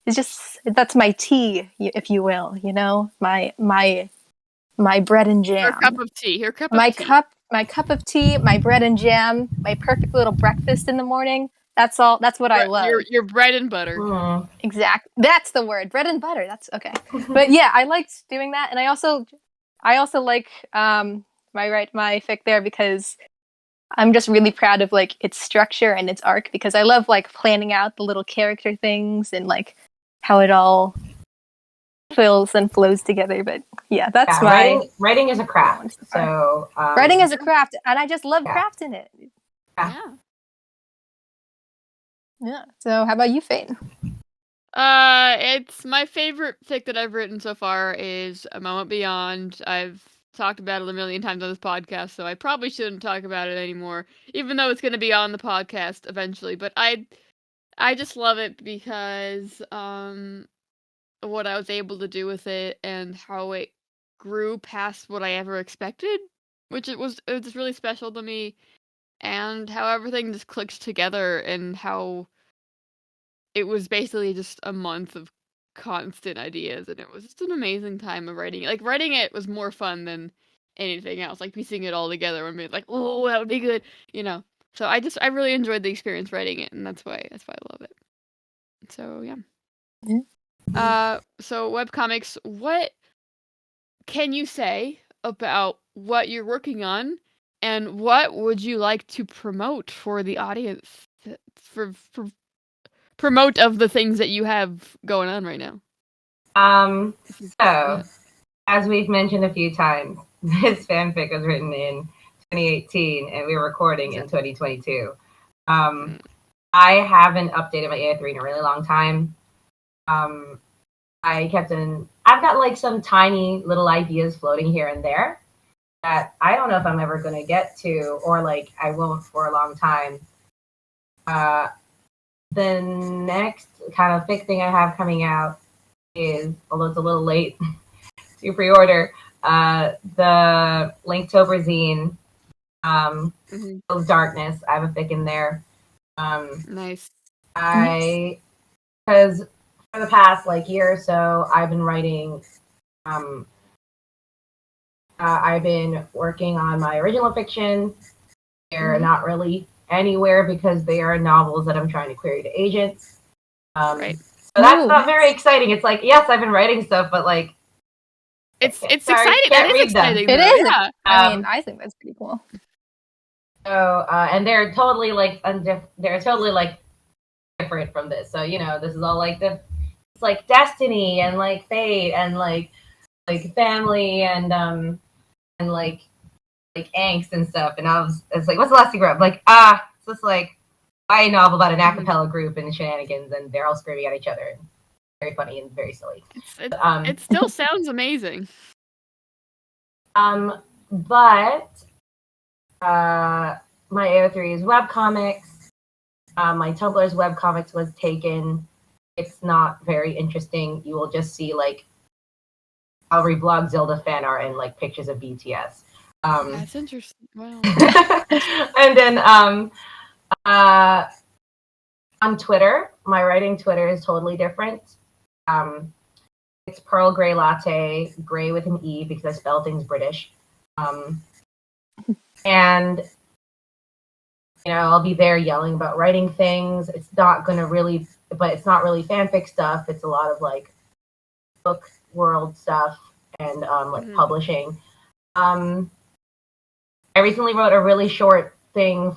It's just that's my tea, if you will. You know, my bread and Her cup jam. of tea. Her cup of My tea. cup of tea, my bread and jam, my perfect little breakfast in the morning. That's all. That's what I love. Your bread and butter. Mhm. Exact. That's the word. Bread and butter. That's okay. But yeah, I liked doing that, and I also like my fic there because I'm just really proud of like its structure and its arc because I love like planning out the little character things and like how it all fills and flows together. But yeah, that's Yeah, my writing is a favorite one craft. so far. So Writing is a craft, and I just love yeah. crafting it. Yeah. Yeah. Yeah. So how about you, Fate? It's my favorite fic that I've written so far is A Moment Beyond. I've talked about it a million times on this podcast, so I probably shouldn't talk about it anymore, even though it's going to be on the podcast eventually. But I just love it because what I was able to do with it and how it grew past what I ever expected, which it was really special to me, and how everything just clicked together and how it was basically just a month of constant ideas, and it was just an amazing time of writing it. Like, writing it was more fun than anything else, like, piecing it all together and being like, "Oh, that would be good," you know? So I really enjoyed the experience writing it, and that's why I love it. So, yeah. So webcomics, what can you say about what you're working on, and what would you like to promote for the audience, for promote of the things that you have going on right now? So, as we've mentioned a few times, this fanfic was written in 2018 and we were recording in 2022. I haven't updated my AI3 in a really long time. I've got like some tiny little ideas floating here and there that I don't know if I'm ever going to get to, or like I won't for a long time. The next kind of fic thing I have coming out is, although it's a little late to pre-order, the Linktober zine, of Darkness. I have a fic in there. Nice. Because for the past like year or so, I've been writing. I've been working on my original fiction. They're not really anywhere because they are novels that I'm trying to query to agents. Right. So that's not very exciting. It's like, yes, I've been writing stuff, but like, It's sorry, exciting. That can't is read them. exciting. It Though. is. Yeah. I mean, I think that's pretty cool. So, and they're totally like they're totally like different from this. So, you know, this is all like it's like destiny and like fate and like family and like angst and stuff. And it's like, what's the last thing you wrote? I'm like, it's just like YA novel about an a Mhm. cappella group and shenanigans, and they're all screaming at each other. Very funny and very silly. It still sounds amazing. But my AO3 is webcomics. My Tumblr's webcomics was taken. It's not very interesting. You will just see like I'll reblog Zelda fan art and like pictures of BTS. That's interesting. Wow. And then on Twitter, my writing Twitter is totally different. It's Pearl Grey Latte, gray with an E because I spell things British. And I'll be there yelling about writing things. It's not really fanfic stuff. It's a lot of like book world stuff and like publishing. I recently wrote a really short thing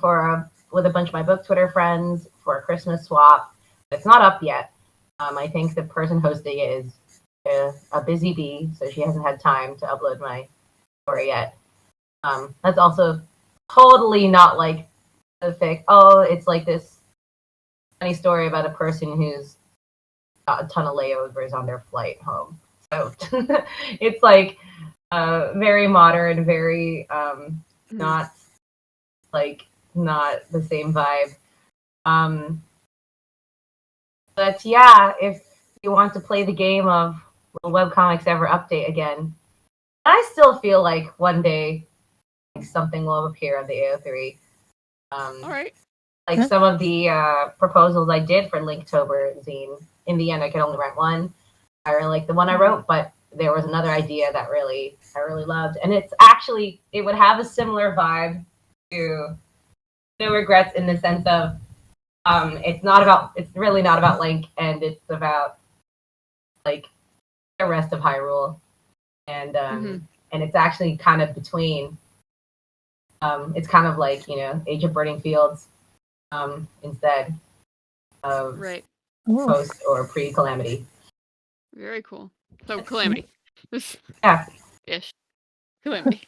with a bunch of my book Twitter friends for a Christmas swap. It's not up yet. I think the person hosting it is a busy bee, so she hasn't had time to upload my story yet. That's also totally not like the fic. Oh, it's like this funny story about a person who's got a ton of layovers on their flight home. So it's like very modern, very not the same vibe. But yeah, if you want to play the game of will webcomics ever update again, I still feel like one day something will appear on the AO3. All right. Like some of the proposals I did for Linktober zine, in the end I could only write one. I really like the one I wrote, but there was another idea that I really loved, and it would have a similar vibe to No Regrets in the sense of it's really not about Link, and it's about like the rest of Hyrule, and and it's actually kind of between. It's kind of like Age of Burning Fields instead of post or pre-Calamity. Very cool. So Calamity. Yeah. Ish. Calamity.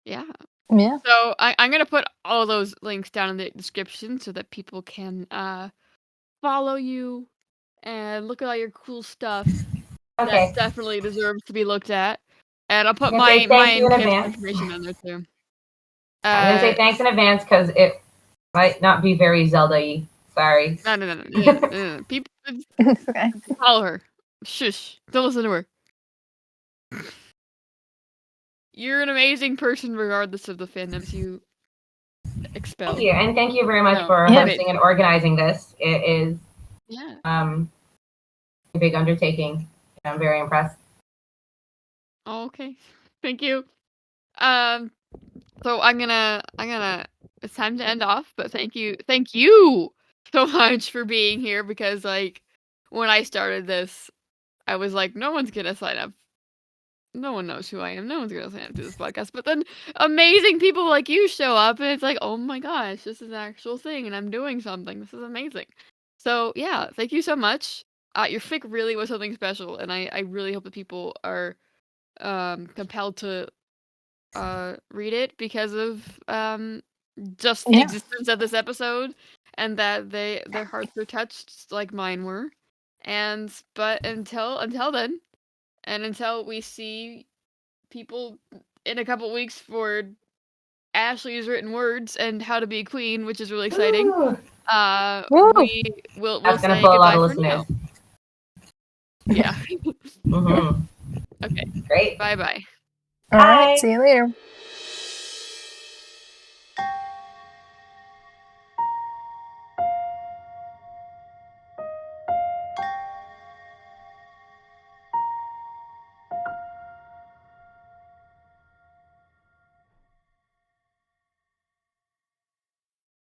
Yeah. Yeah. So I'm gonna put all those links down in the description so that people can follow you and look at all your cool stuff. Okay. That definitely deserves to be looked at. And I'll put I'm gonna say my thank you in in-camp advance. information on there too. I'm gonna say thanks in advance because it might not be very Zelda-y. Sorry. No. People It's okay. follow her. Shush. Don't listen to her. You're an amazing person regardless of the fandoms you expel. Thank you, and thank you very much for hosting and organizing this. It is a big undertaking. I'm very impressed. Oh, okay. Thank you. So I'm gonna it's time to end off, but thank you so much for being here because like when I started this, I was like, no one's gonna sign up. No one knows who I am. No one's gonna sign up to this podcast. But then amazing people like you show up and it's like, oh my gosh, this is an actual thing and I'm doing something. This is amazing. So yeah, thank you so much. Your fic really was something special and I really hope that people are compelled to read it because of just the existence of this episode and that their hearts are touched like mine were. But until then, and until we see people in a couple weeks for Ashley's written words and How to Be a Queen, which is really exciting. We'll say goodbye for now. Yeah. Mm-hmm. Okay. Great. Bye-bye. All right. See you later.